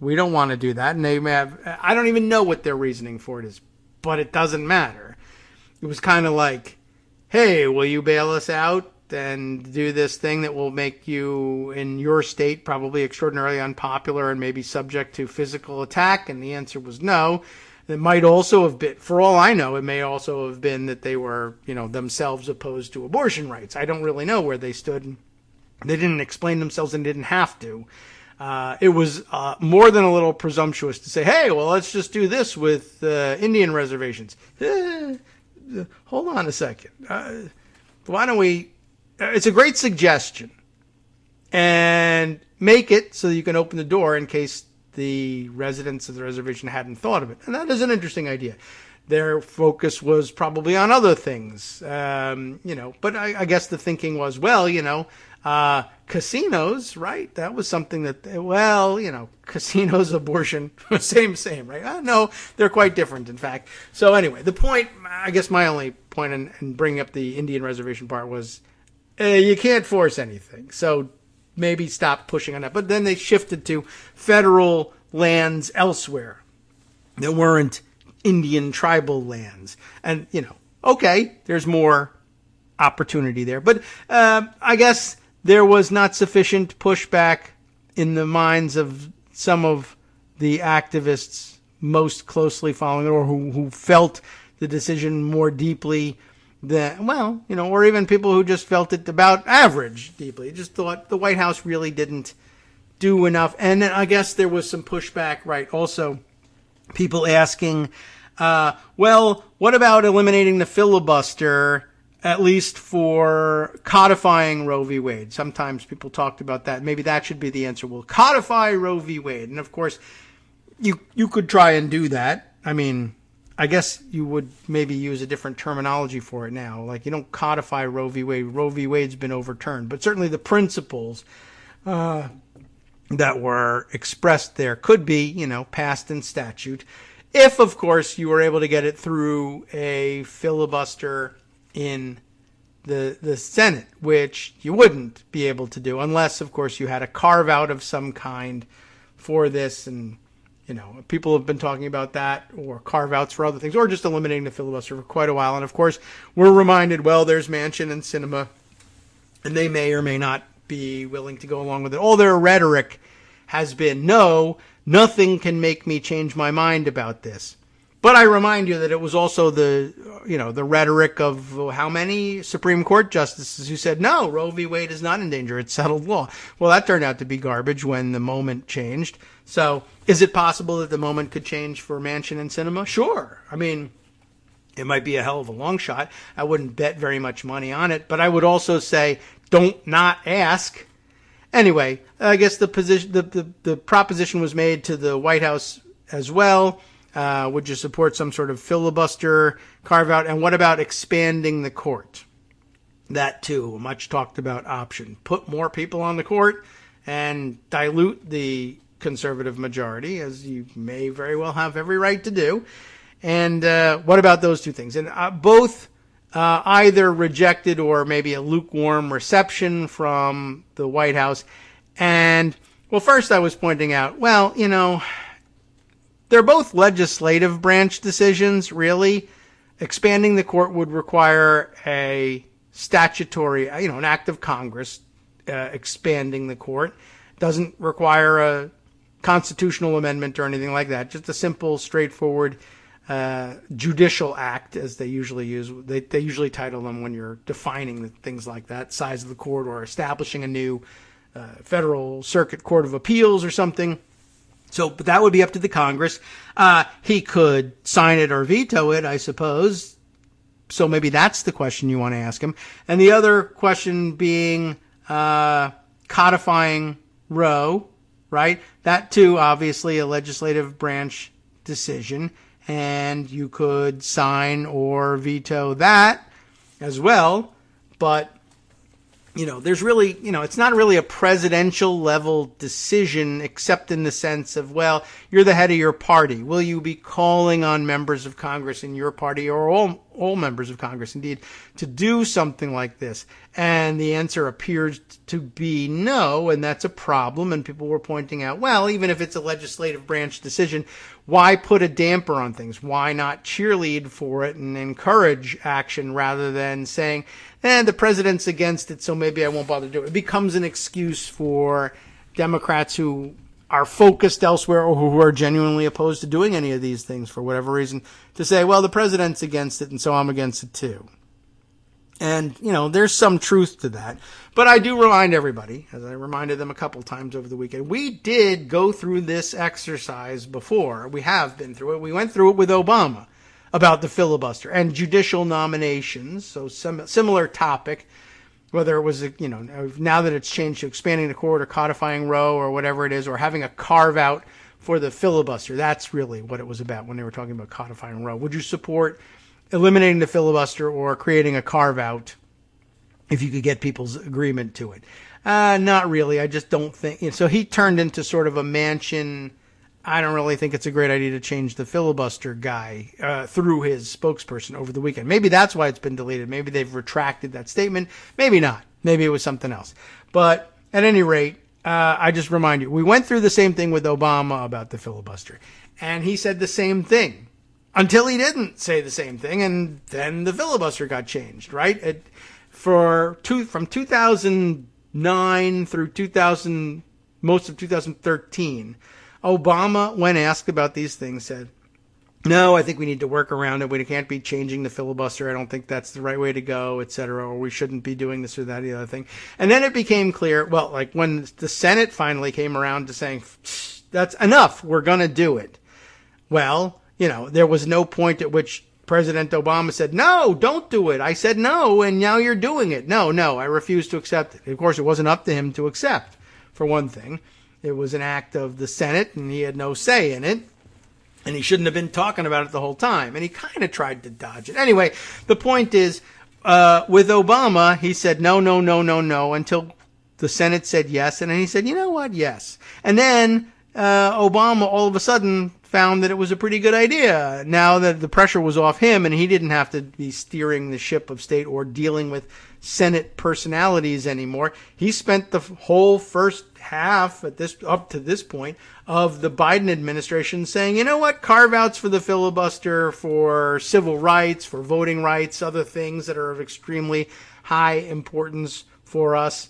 we don't want to do that. And they may have, I don't even know what their reasoning for it is, but it doesn't matter. It was kind of like, hey, will you bail us out and do this thing that will make you, in your state, probably extraordinarily unpopular and maybe subject to physical attack? And the answer was no. It might also have been, for all I know, it may also have been that they were, themselves opposed to abortion rights. I don't really know where they stood. They didn't explain themselves and didn't have to. It was more than a little presumptuous to say, hey, well, let's just do this with Indian reservations. Hold on a second. Why don't we... It's a great suggestion. And make it so that you can open the door in case the residents of the reservation hadn't thought of it. And that is an interesting idea. Their focus was probably on other things, but I guess the thinking was, well, casinos, right? That was something that, casinos, abortion, same, right? No, they're quite different, in fact. So anyway, the point, I guess my only point in bringing up the Indian reservation part was, you can't force anything. So maybe stop pushing on that. But then they shifted to federal lands elsewhere that weren't Indian tribal lands. And, okay, there's more opportunity there. But I guess there was not sufficient pushback in the minds of some of the activists most closely following it, or who felt the decision more deeply than, or even people who just felt it about average deeply. Just thought the White House really didn't do enough. And then I guess there was some pushback, right? Also, people asking, what about eliminating the filibuster, at least for codifying Roe v. Wade? Sometimes people talked about that. Maybe that should be the answer. We'll codify Roe v. Wade. And of course, you could try and do that. I mean, I guess you would maybe use a different terminology for it now. Like, you don't codify Roe v. Wade. Roe v. Wade's been overturned. But certainly the principles that were expressed there could be, passed in statute. If, of course, you were able to get it through a filibuster in the Senate, which you wouldn't be able to do unless, of course, you had a carve out of some kind for this. And people have been talking about that, or carve-outs for other things, or just eliminating the filibuster for quite a while. And, of course, we're reminded, well, there's Manchin and Sinema, and they may or may not be willing to go along with it. All their rhetoric has been, no, nothing can make me change my mind about this. But I remind you that it was also the rhetoric of how many Supreme Court justices who said, no, Roe v. Wade is not in danger. It's settled law. Well, that turned out to be garbage when the moment changed. So is it possible that the moment could change for Manchin and Sinema? Sure. I mean, it might be a hell of a long shot. I wouldn't bet very much money on it. But I would also say, don't not ask. Anyway, I guess the proposition was made to the White House as well? Would you support some sort of filibuster carve-out? And what about expanding the court? That, too, a much talked about option. Put more people on the court and dilute the conservative majority, as you may very well have every right to do. And what about those two things? And both either rejected or maybe a lukewarm reception from the White House. And, well, first I was pointing out, well, you know, they're both legislative branch decisions, really. Expanding the court would require a statutory, an act of Congress expanding the court. Doesn't require a constitutional amendment or anything like that. Just a simple, straightforward judicial act, as they usually use. They usually title them when you're defining things like that, size of the court or establishing a new federal circuit court of appeals or something. So, but that would be up to the Congress. He could sign it or veto it, I suppose. So maybe that's the question you want to ask him. And the other question being codifying Roe, right? That too, obviously, a legislative branch decision. And you could sign or veto that as well. But, there's really, it's not really a presidential level decision, except in the sense of, well, you're the head of your party. Will you be calling on members of Congress in your party, or all members of Congress, indeed, to do something like this? And the answer appears to be no, and that's a problem. And people were pointing out, well, even if it's a legislative branch decision, why put a damper on things? Why not cheerlead for it and encourage action rather than saying, the president's against it, so maybe I won't bother to do it? It becomes an excuse for Democrats who are focused elsewhere or who are genuinely opposed to doing any of these things for whatever reason to say, well, the president's against it, and so I'm against it too. And, there's some truth to that. But I do remind everybody, as I reminded them a couple times over the weekend, we did go through this exercise before. We have been through it. We went through it with Obama about the filibuster and judicial nominations. So similar topic, whether it was, now that it's changed to expanding the court or codifying Roe or whatever it is, or having a carve out for the filibuster. That's really what it was about when they were talking about codifying Roe. Would you support eliminating the filibuster or creating a carve-out if you could get people's agreement to it? Not really. I just don't think. So he turned into sort of a Manchin, I don't really think it's a great idea to change the filibuster guy through his spokesperson over the weekend. Maybe that's why it's been deleted. Maybe they've retracted that statement. Maybe not. Maybe it was something else. But at any rate, I just remind you, we went through the same thing with Obama about the filibuster. And he said the same thing. Until he didn't say the same thing, and then the filibuster got changed, right? From 2009 through most of 2013, Obama, when asked about these things, said, no, I think we need to work around it. We can't be changing the filibuster. I don't think that's the right way to go, et cetera, or we shouldn't be doing this or that, the other thing. And then it became clear, well, like when the Senate finally came around to saying, that's enough, we're going to do it. Well, there was no point at which President Obama said, no, don't do it. I said no, and now you're doing it. No, I refuse to accept it. Of course, it wasn't up to him to accept, for one thing. It was an act of the Senate, and he had no say in it. And he shouldn't have been talking about it the whole time. And he kind of tried to dodge it. Anyway, the point is, with Obama, he said no, until the Senate said yes. And then he said, you know what, yes. And then Obama all of a sudden found that it was a pretty good idea now that the pressure was off him and he didn't have to be steering the ship of state or dealing with Senate personalities anymore. He spent the whole first half up to this point of the Biden administration saying, you know what, carve-outs for the filibuster, for civil rights, for voting rights, other things that are of extremely high importance for us,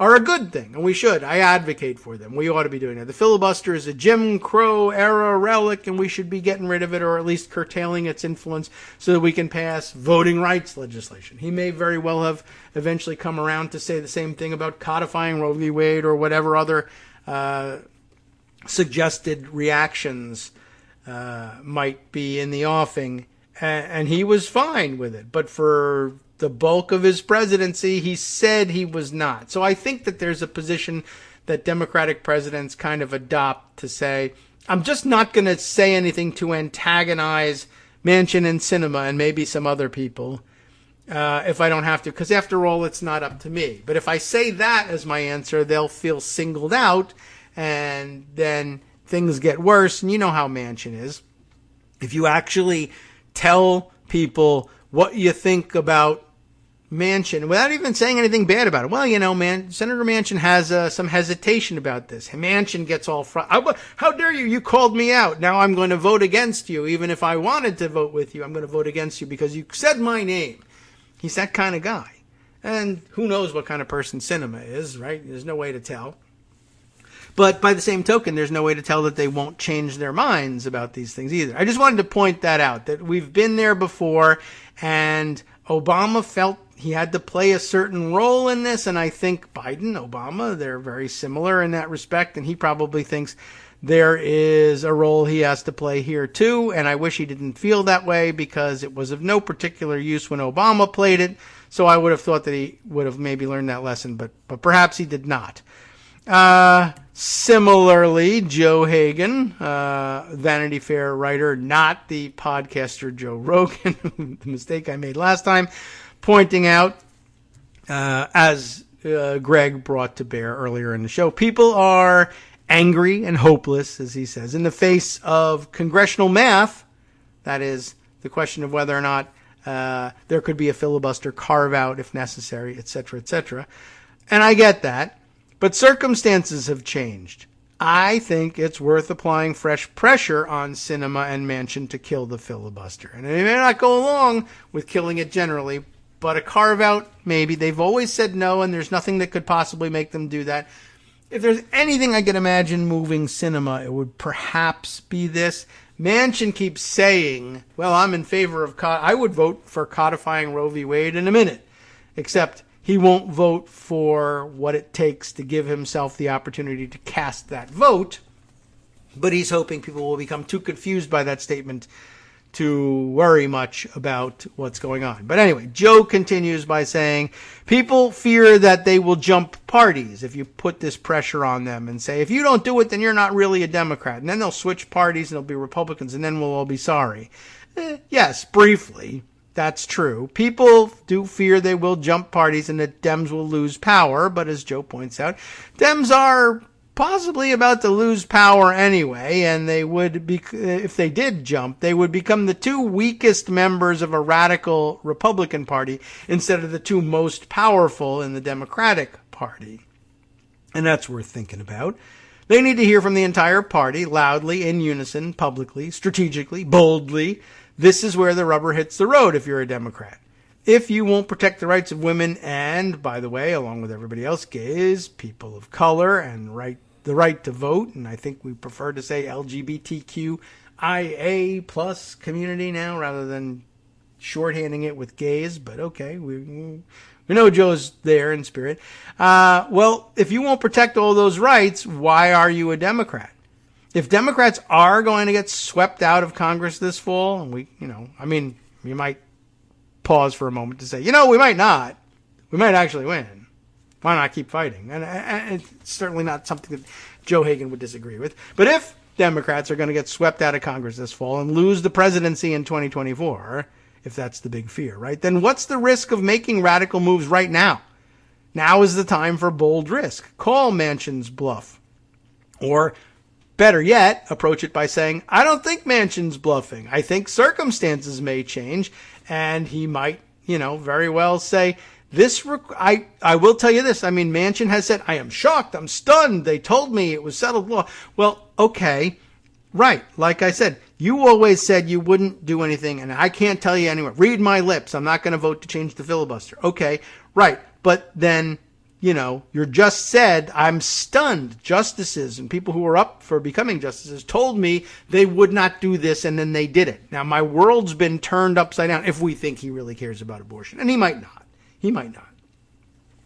are a good thing, and we should. I advocate for them. We ought to be doing it. The filibuster is a Jim Crow era relic, and we should be getting rid of it, or at least curtailing its influence so that we can pass voting rights legislation. He may very well have eventually come around to say the same thing about codifying Roe v. Wade or whatever other suggested reactions might be in the offing, and he was fine with it. But for the bulk of his presidency, he said he was not. So I think that there's a position that Democratic presidents kind of adopt to say, I'm just not going to say anything to antagonize Manchin and Sinema and maybe some other people if I don't have to, because after all, it's not up to me. But if I say that as my answer, they'll feel singled out, and then things get worse. And you know how Manchin is. If you actually tell people what you think about Manchin without even saying anything bad about it, well, you know, Senator Manchin has some hesitation about this. Manchin gets all how dare you? You called me out. Now I'm going to vote against you. Even if I wanted to vote with you, I'm going to vote against you because you said my name. He's that kind of guy. And who knows what kind of person Sinema is, right? There's no way to tell. But by the same token, there's no way to tell that they won't change their minds about these things either. I just wanted to point that out, that we've been there before, and Obama felt he had to play a certain role in this, and I think Biden, Obama, they're very similar in that respect, and he probably thinks there is a role he has to play here too, and I wish he didn't feel that way because it was of no particular use when Obama played it, so I would have thought that he would have maybe learned that lesson, but perhaps he did not. Similarly, Joe Hagan, Vanity Fair writer, not the podcaster Joe Rogan, the mistake I made last time, pointing out, as Greg brought to bear earlier in the show, people are angry and hopeless, as he says, in the face of congressional math. That is the question of whether or not there could be a filibuster carve-out if necessary, etc., etc. And I get that. But circumstances have changed. I think it's worth applying fresh pressure on Sinema and Manchin to kill the filibuster. And they may not go along with killing it generally, but a carve-out, maybe. They've always said no, and there's nothing that could possibly make them do that. If there's anything I could imagine moving Sinema, it would perhaps be this. Manchin keeps saying, well, I'm in favor of, I would vote for codifying Roe v. Wade in a minute, except he won't vote for what it takes to give himself the opportunity to cast that vote, but he's hoping people will become too confused by that statement to worry much about what's going on. But anyway, Joe continues by saying, people fear that they will jump parties if you put this pressure on them and say, if you don't do it, then you're not really a Democrat. And then they'll switch parties and they'll be Republicans, and then we'll all be sorry. Yes, briefly, that's true. People do fear they will jump parties and that Dems will lose power. But as Joe points out, Dems are possibly about to lose power anyway, and they would be, if they did jump, they would become the two weakest members of a radical Republican Party instead of the two most powerful in the Democratic Party. And that's worth thinking about. They need to hear from the entire party, loudly, in unison, publicly, strategically, boldly. This is where the rubber hits the road if you're a Democrat. If you won't protect the rights of women and, by the way, along with everybody else, gays, people of color, and the right to vote, and I think we prefer to say LGBTQIA plus community now rather than shorthanding it with gays, but okay, we know Joe's there in spirit. Well, if you won't protect all those rights, why are you a Democrat? If Democrats are going to get swept out of Congress this fall, and we might pause for a moment to say, we might not. We might actually win. Why not keep fighting? And it's certainly not something that Joe Hagan would disagree with. But if Democrats are going to get swept out of Congress this fall and lose the presidency in 2024, if that's the big fear, right, then what's the risk of making radical moves right now? Now is the time for bold risk. Call Manchin's bluff. Or better yet, approach it by saying, I don't think Manchin's bluffing. I think circumstances may change, and he might, very well say, I will tell you this. Manchin has said, I am shocked. I'm stunned. They told me it was settled law. Well, okay. Right. Like I said, you always said you wouldn't do anything, and I can't tell you anywhere. Read my lips. I'm not going to vote to change the filibuster. Okay. Right. But then, you're just said, I'm stunned. Justices and people who are up for becoming justices told me they would not do this, and then they did it. Now, my world's been turned upside down if we think he really cares about abortion. And he might not. He might not.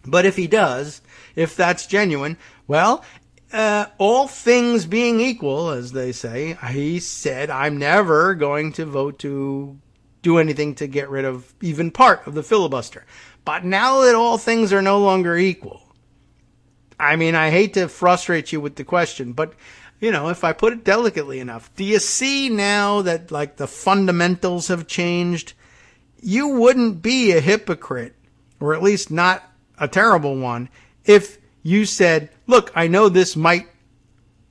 But if he does, if that's genuine, well, all things being equal, as they say, he said, I'm never going to vote to do anything to get rid of even part of the filibuster. But now that all things are no longer equal, I hate to frustrate you with the question, but if I put it delicately enough, do you see now that like the fundamentals have changed? You wouldn't be a hypocrite, or at least not a terrible one, if you said, look, I know this might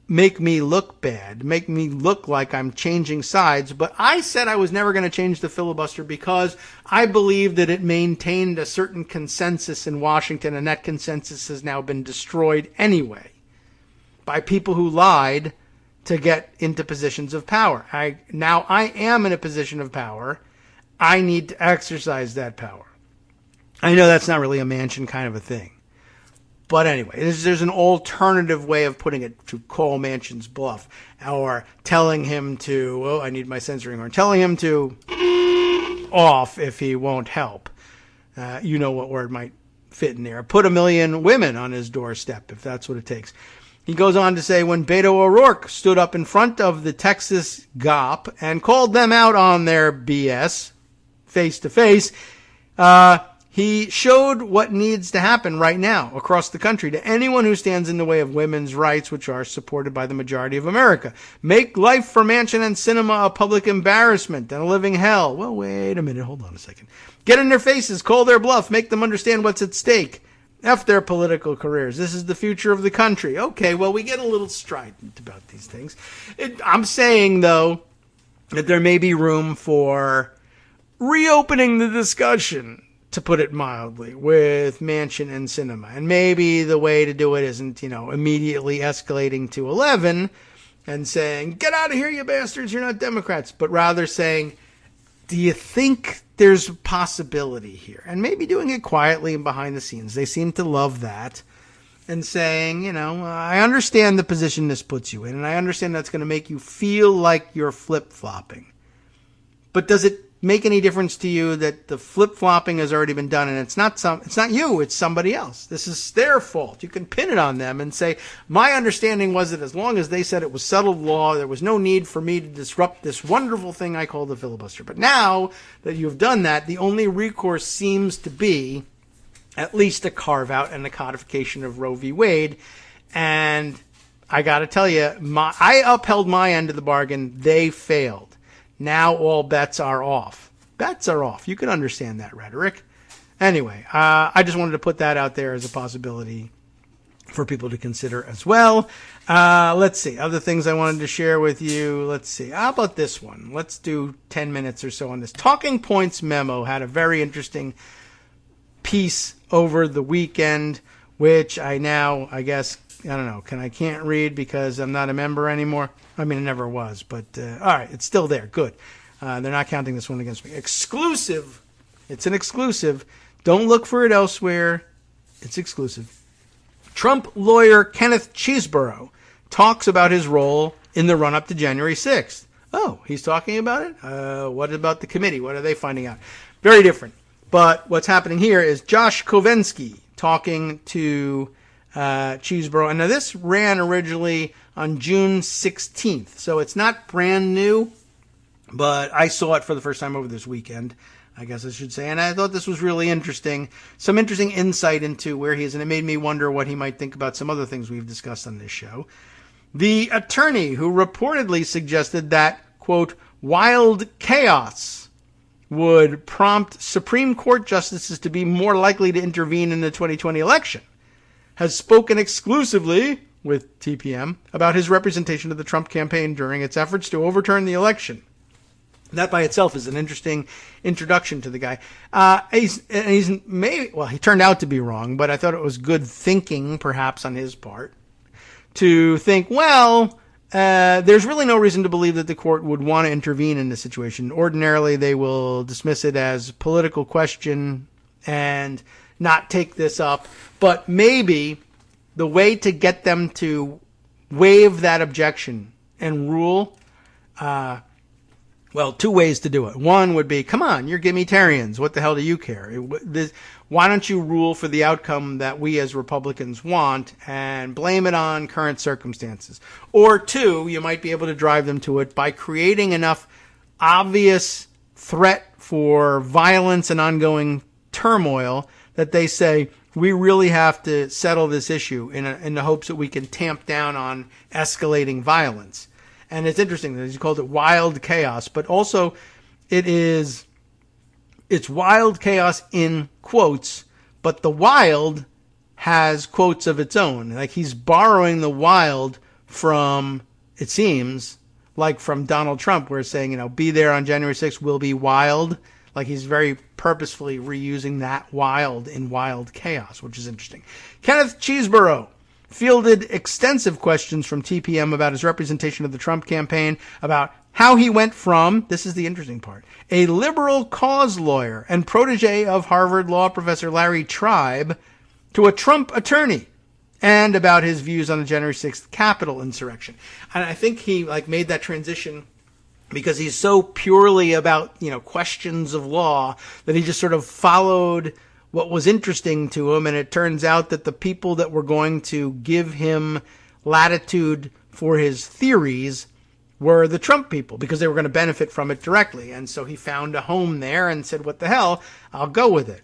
make me look bad, make me look like I'm changing sides, but I said I was never going to change the filibuster because I believe that it maintained a certain consensus in Washington, and that consensus has now been destroyed anyway by people who lied to get into positions of power. Now I am in a position of power. I need to exercise that power. I know that's not really a Manchin kind of a thing. But anyway, there's an alternative way of putting it to call Manchin's bluff, or telling him to, I need my censoring horn, telling him to off if he won't help. You know what word might fit in there. Put 1 million women on his doorstep, if that's what it takes. He goes on to say, when Beto O'Rourke stood up in front of the Texas GOP and called them out on their BS face to face, he showed what needs to happen right now across the country to anyone who stands in the way of women's rights, which are supported by the majority of America. Make life for Manchin and Sinema a public embarrassment and a living hell. Well, wait a minute. Hold on a second. Get in their faces. Call their bluff. Make them understand what's at stake. F their political careers. This is the future of the country. Okay, well, we get a little strident about these things. I'm saying, though, that there may be room for reopening the discussion, to put it mildly, with Manchin and Sinema. And maybe the way to do it isn't, immediately escalating to 11 and saying, get out of here, you bastards, you're not Democrats. But rather saying, do you think there's a possibility here? And maybe doing it quietly and behind the scenes. They seem to love that. And saying, I understand the position this puts you in, and I understand that's going to make you feel like you're flip-flopping. But does it make any difference to you that the flip-flopping has already been done, and it's not you, it's somebody else? This is their fault. You can pin it on them and say, my understanding was that as long as they said it was settled law, there was no need for me to disrupt this wonderful thing I call the filibuster. But now that you've done that, the only recourse seems to be at least a carve-out and the codification of Roe v. Wade. And I got to tell you, I upheld my end of the bargain. They failed. Now all bets are off. Bets are off. You can understand that rhetoric. Anyway, I just wanted to put that out there as a possibility for people to consider as well. Let's see. Other things I wanted to share with you. Let's see. How about this one? Let's do 10 minutes or so on this. Talking Points Memo had a very interesting piece over the weekend, which I can't read because I'm not a member anymore. I mean, it never was, but all right, it's still there. Good. They're not counting this one against me. Exclusive. It's an exclusive. Don't look for it elsewhere. It's exclusive. Trump lawyer Kenneth Chesebro talks about his role in the run-up to January 6th. Oh, he's talking about it? What about the committee? What are they finding out? Very different. But what's happening here is Josh Kovensky talking to Chesebro. And now this ran originally on June 16th. So it's not brand new, but I saw it for the first time over this weekend, I guess I should say. And I thought this was really interesting. Some interesting insight into where he is. And it made me wonder what he might think about some other things we've discussed on this show. The attorney who reportedly suggested that, quote, wild chaos would prompt Supreme Court justices to be more likely to intervene in the 2020 election has spoken exclusively with TPM about his representation of the Trump campaign during its efforts to overturn the election. That by itself is an interesting introduction to the guy. He turned out to be wrong, but I thought it was good thinking, perhaps on his part, to think, there's really no reason to believe that the court would want to intervene in this situation. Ordinarily, they will dismiss it as a political question and not take this up. But maybe the way to get them to waive that objection and rule, two ways to do it. One would be, come on, you're Gimmitarians. What the hell do you care? Why don't you rule for the outcome that we as Republicans want and blame it on current circumstances? Or two, you might be able to drive them to it by creating enough obvious threat for violence and ongoing turmoil that they say, we really have to settle this issue in the hopes that we can tamp down on escalating violence. And it's interesting that he called it wild chaos, but also it's wild chaos in quotes, but the wild has quotes of its own. Like he's borrowing the wild from, it seems, like from Donald Trump, where it's saying, be there on January 6th will be wild. Like he's very purposefully reusing that wild in wild chaos, which is interesting. Kenneth Cheeseborough fielded extensive questions from TPM about his representation of the Trump campaign, about how he went from, this is the interesting part, a liberal cause lawyer and protege of Harvard law professor Larry Tribe to a Trump attorney, and about his views on the January 6th Capitol insurrection. And I think he made that transition because he's so purely about, questions of law that he just sort of followed what was interesting to him. And it turns out that the people that were going to give him latitude for his theories were the Trump people, because they were going to benefit from it directly. And so he found a home there and said, what the hell, I'll go with it.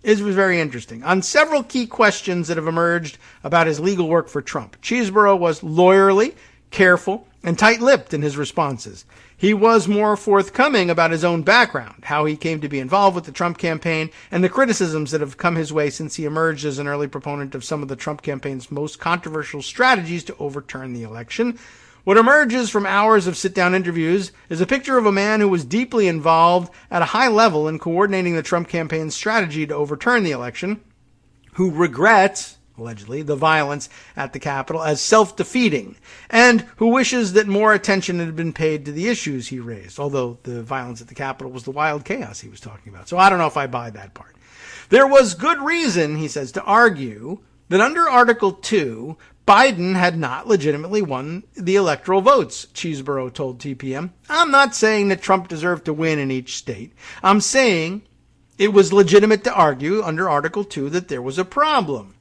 It was very interesting. On several key questions that have emerged about his legal work for Trump, Cheeseborough was lawyerly, careful, and tight-lipped in his responses. He was more forthcoming about his own background, how he came to be involved with the Trump campaign, and the criticisms that have come his way since he emerged as an early proponent of some of the Trump campaign's most controversial strategies to overturn the election. What emerges from hours of sit-down interviews is a picture of a man who was deeply involved at a high level in coordinating the Trump campaign's strategy to overturn the election, who regrets, allegedly, the violence at the Capitol as self-defeating, and who wishes that more attention had been paid to the issues he raised, although the violence at the Capitol was the wild chaos he was talking about. So I don't know if I buy that part. There was good reason, he says, to argue that under Article 2, Biden had not legitimately won the electoral votes, Cheeseborough told TPM. I'm not saying that Trump deserved to win in each state. I'm saying it was legitimate to argue under Article 2 that there was a problem.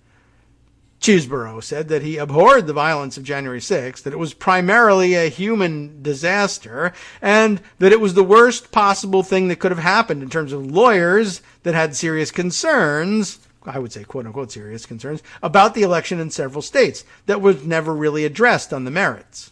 Cheeseborough said that he abhorred the violence of January 6th, that it was primarily a human disaster, and that it was the worst possible thing that could have happened in terms of lawyers that had serious concerns, I would say quote-unquote serious concerns, about the election in several states that was never really addressed on the merits.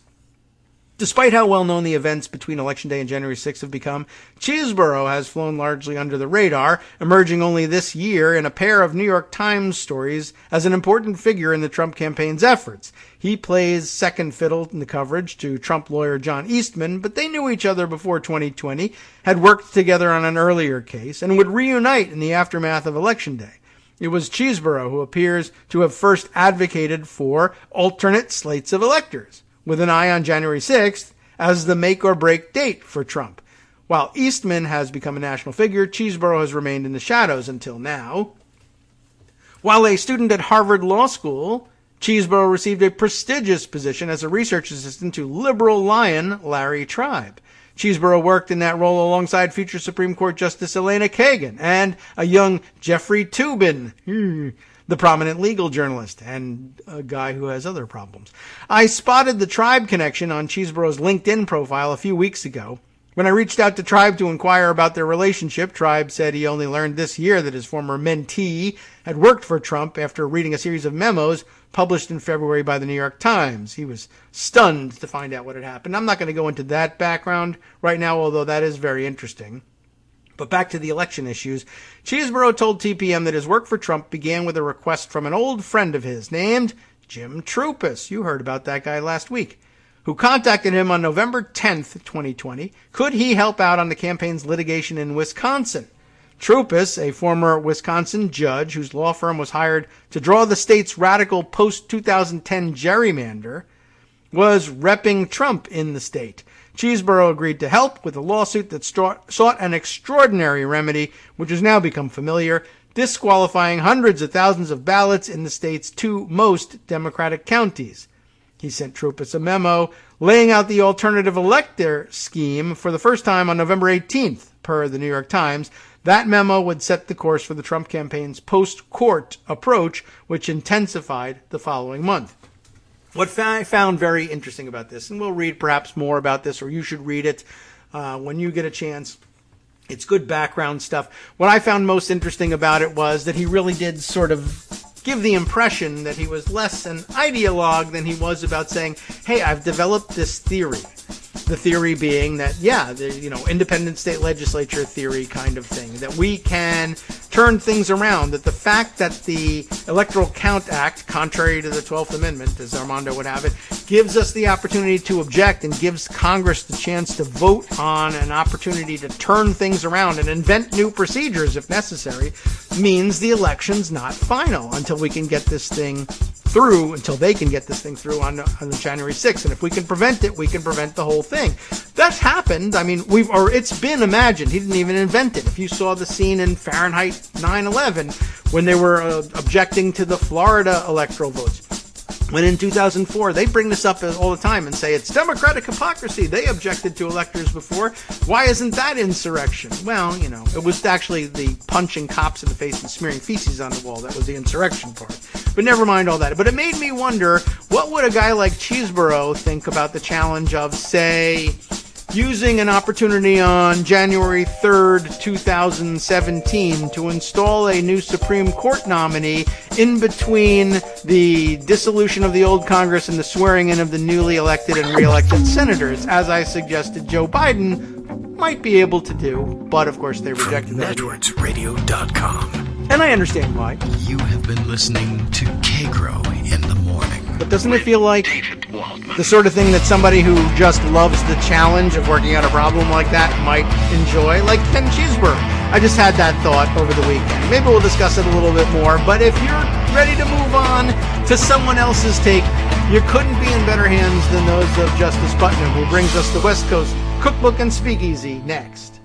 Despite how well-known the events between Election Day and January 6th have become, Cheeseborough has flown largely under the radar, emerging only this year in a pair of New York Times stories as an important figure in the Trump campaign's efforts. He plays second fiddle in the coverage to Trump lawyer John Eastman, but they knew each other before 2020, had worked together on an earlier case, and would reunite in the aftermath of Election Day. It was Cheeseborough who appears to have first advocated for alternate slates of electors, with an eye on January 6th as the make-or-break date for Trump. While Eastman has become a national figure, Cheeseborough has remained in the shadows until now. While a student at Harvard Law School, Cheeseborough received a prestigious position as a research assistant to liberal lion Larry Tribe. Cheeseborough worked in that role alongside future Supreme Court Justice Elena Kagan and a young Jeffrey Toobin, the prominent legal journalist and a guy who has other problems. I spotted the Tribe connection on Cheeseborough's LinkedIn profile a few weeks ago. When I reached out to Tribe to inquire about their relationship, Tribe said he only learned this year that his former mentee had worked for Trump after reading a series of memos published in February by the New York Times. He was stunned to find out what had happened. I'm not going to go into that background right now, although that is very interesting. But back to the election issues. Cheeseborough told TPM that his work for Trump began with a request from an old friend of his named Jim Troupis. You heard about that guy last week, who contacted him on November 10th, 2020. Could he help out on the campaign's litigation in Wisconsin? Troupis, a former Wisconsin judge whose law firm was hired to draw the state's radical post-2010 gerrymander, was repping Trump in the state. Cheeseborough agreed to help with a lawsuit that sought an extraordinary remedy, which has now become familiar, disqualifying hundreds of thousands of ballots in the state's two most Democratic counties. He sent Troupis a memo laying out the alternative elector scheme for the first time on November 18th, per the New York Times. That memo would set the course for the Trump campaign's post-court approach, which intensified the following month. What I found very interesting about this, and we'll read perhaps more about this, or you should read it when you get a chance. It's good background stuff. What I found most interesting about it was that he really did sort of give the impression that he was less an ideologue than he was about saying, hey, I've developed this theory. The theory being that, independent state legislature theory kind of thing, that we can turn things around, that the fact that the Electoral Count Act, contrary to the 12th Amendment, as Armando would have it, gives us the opportunity to object and gives Congress the chance to vote on an opportunity to turn things around and invent new procedures if necessary, means the election's not final until we can get this thing through, until they can get this thing through on the January 6th. And if we can prevent it, we can prevent the whole thing. That's happened. I mean, it's been imagined. He didn't even invent it. If you saw the scene in Fahrenheit 9/11 when they were objecting to the Florida electoral votes, when in 2004, they bring this up all the time and say it's democratic hypocrisy. They objected to electors before. Why isn't that insurrection? Well, it was actually the punching cops in the face and smearing feces on the wall. That was the insurrection part. But never mind all that. But it made me wonder, what would a guy like Cheeseborough think about the challenge of, say, using an opportunity on January 3rd, 2017 to install a new Supreme Court nominee in between the dissolution of the old Congress and the swearing in of the newly elected and re-elected senators, as I suggested Joe Biden might be able to do, but of course they rejected that. NetworksRadio.com. And I understand why. You have been listening to Kagro in the morning. But doesn't it feel like the sort of thing that somebody who just loves the challenge of working out a problem like that might enjoy? Like Ken Cheeseborough. I just had that thought over the weekend. Maybe we'll discuss it a little bit more. But if you're ready to move on to someone else's take, you couldn't be in better hands than those of Justice Putnam, who brings us the West Coast Cookbook and Speakeasy next.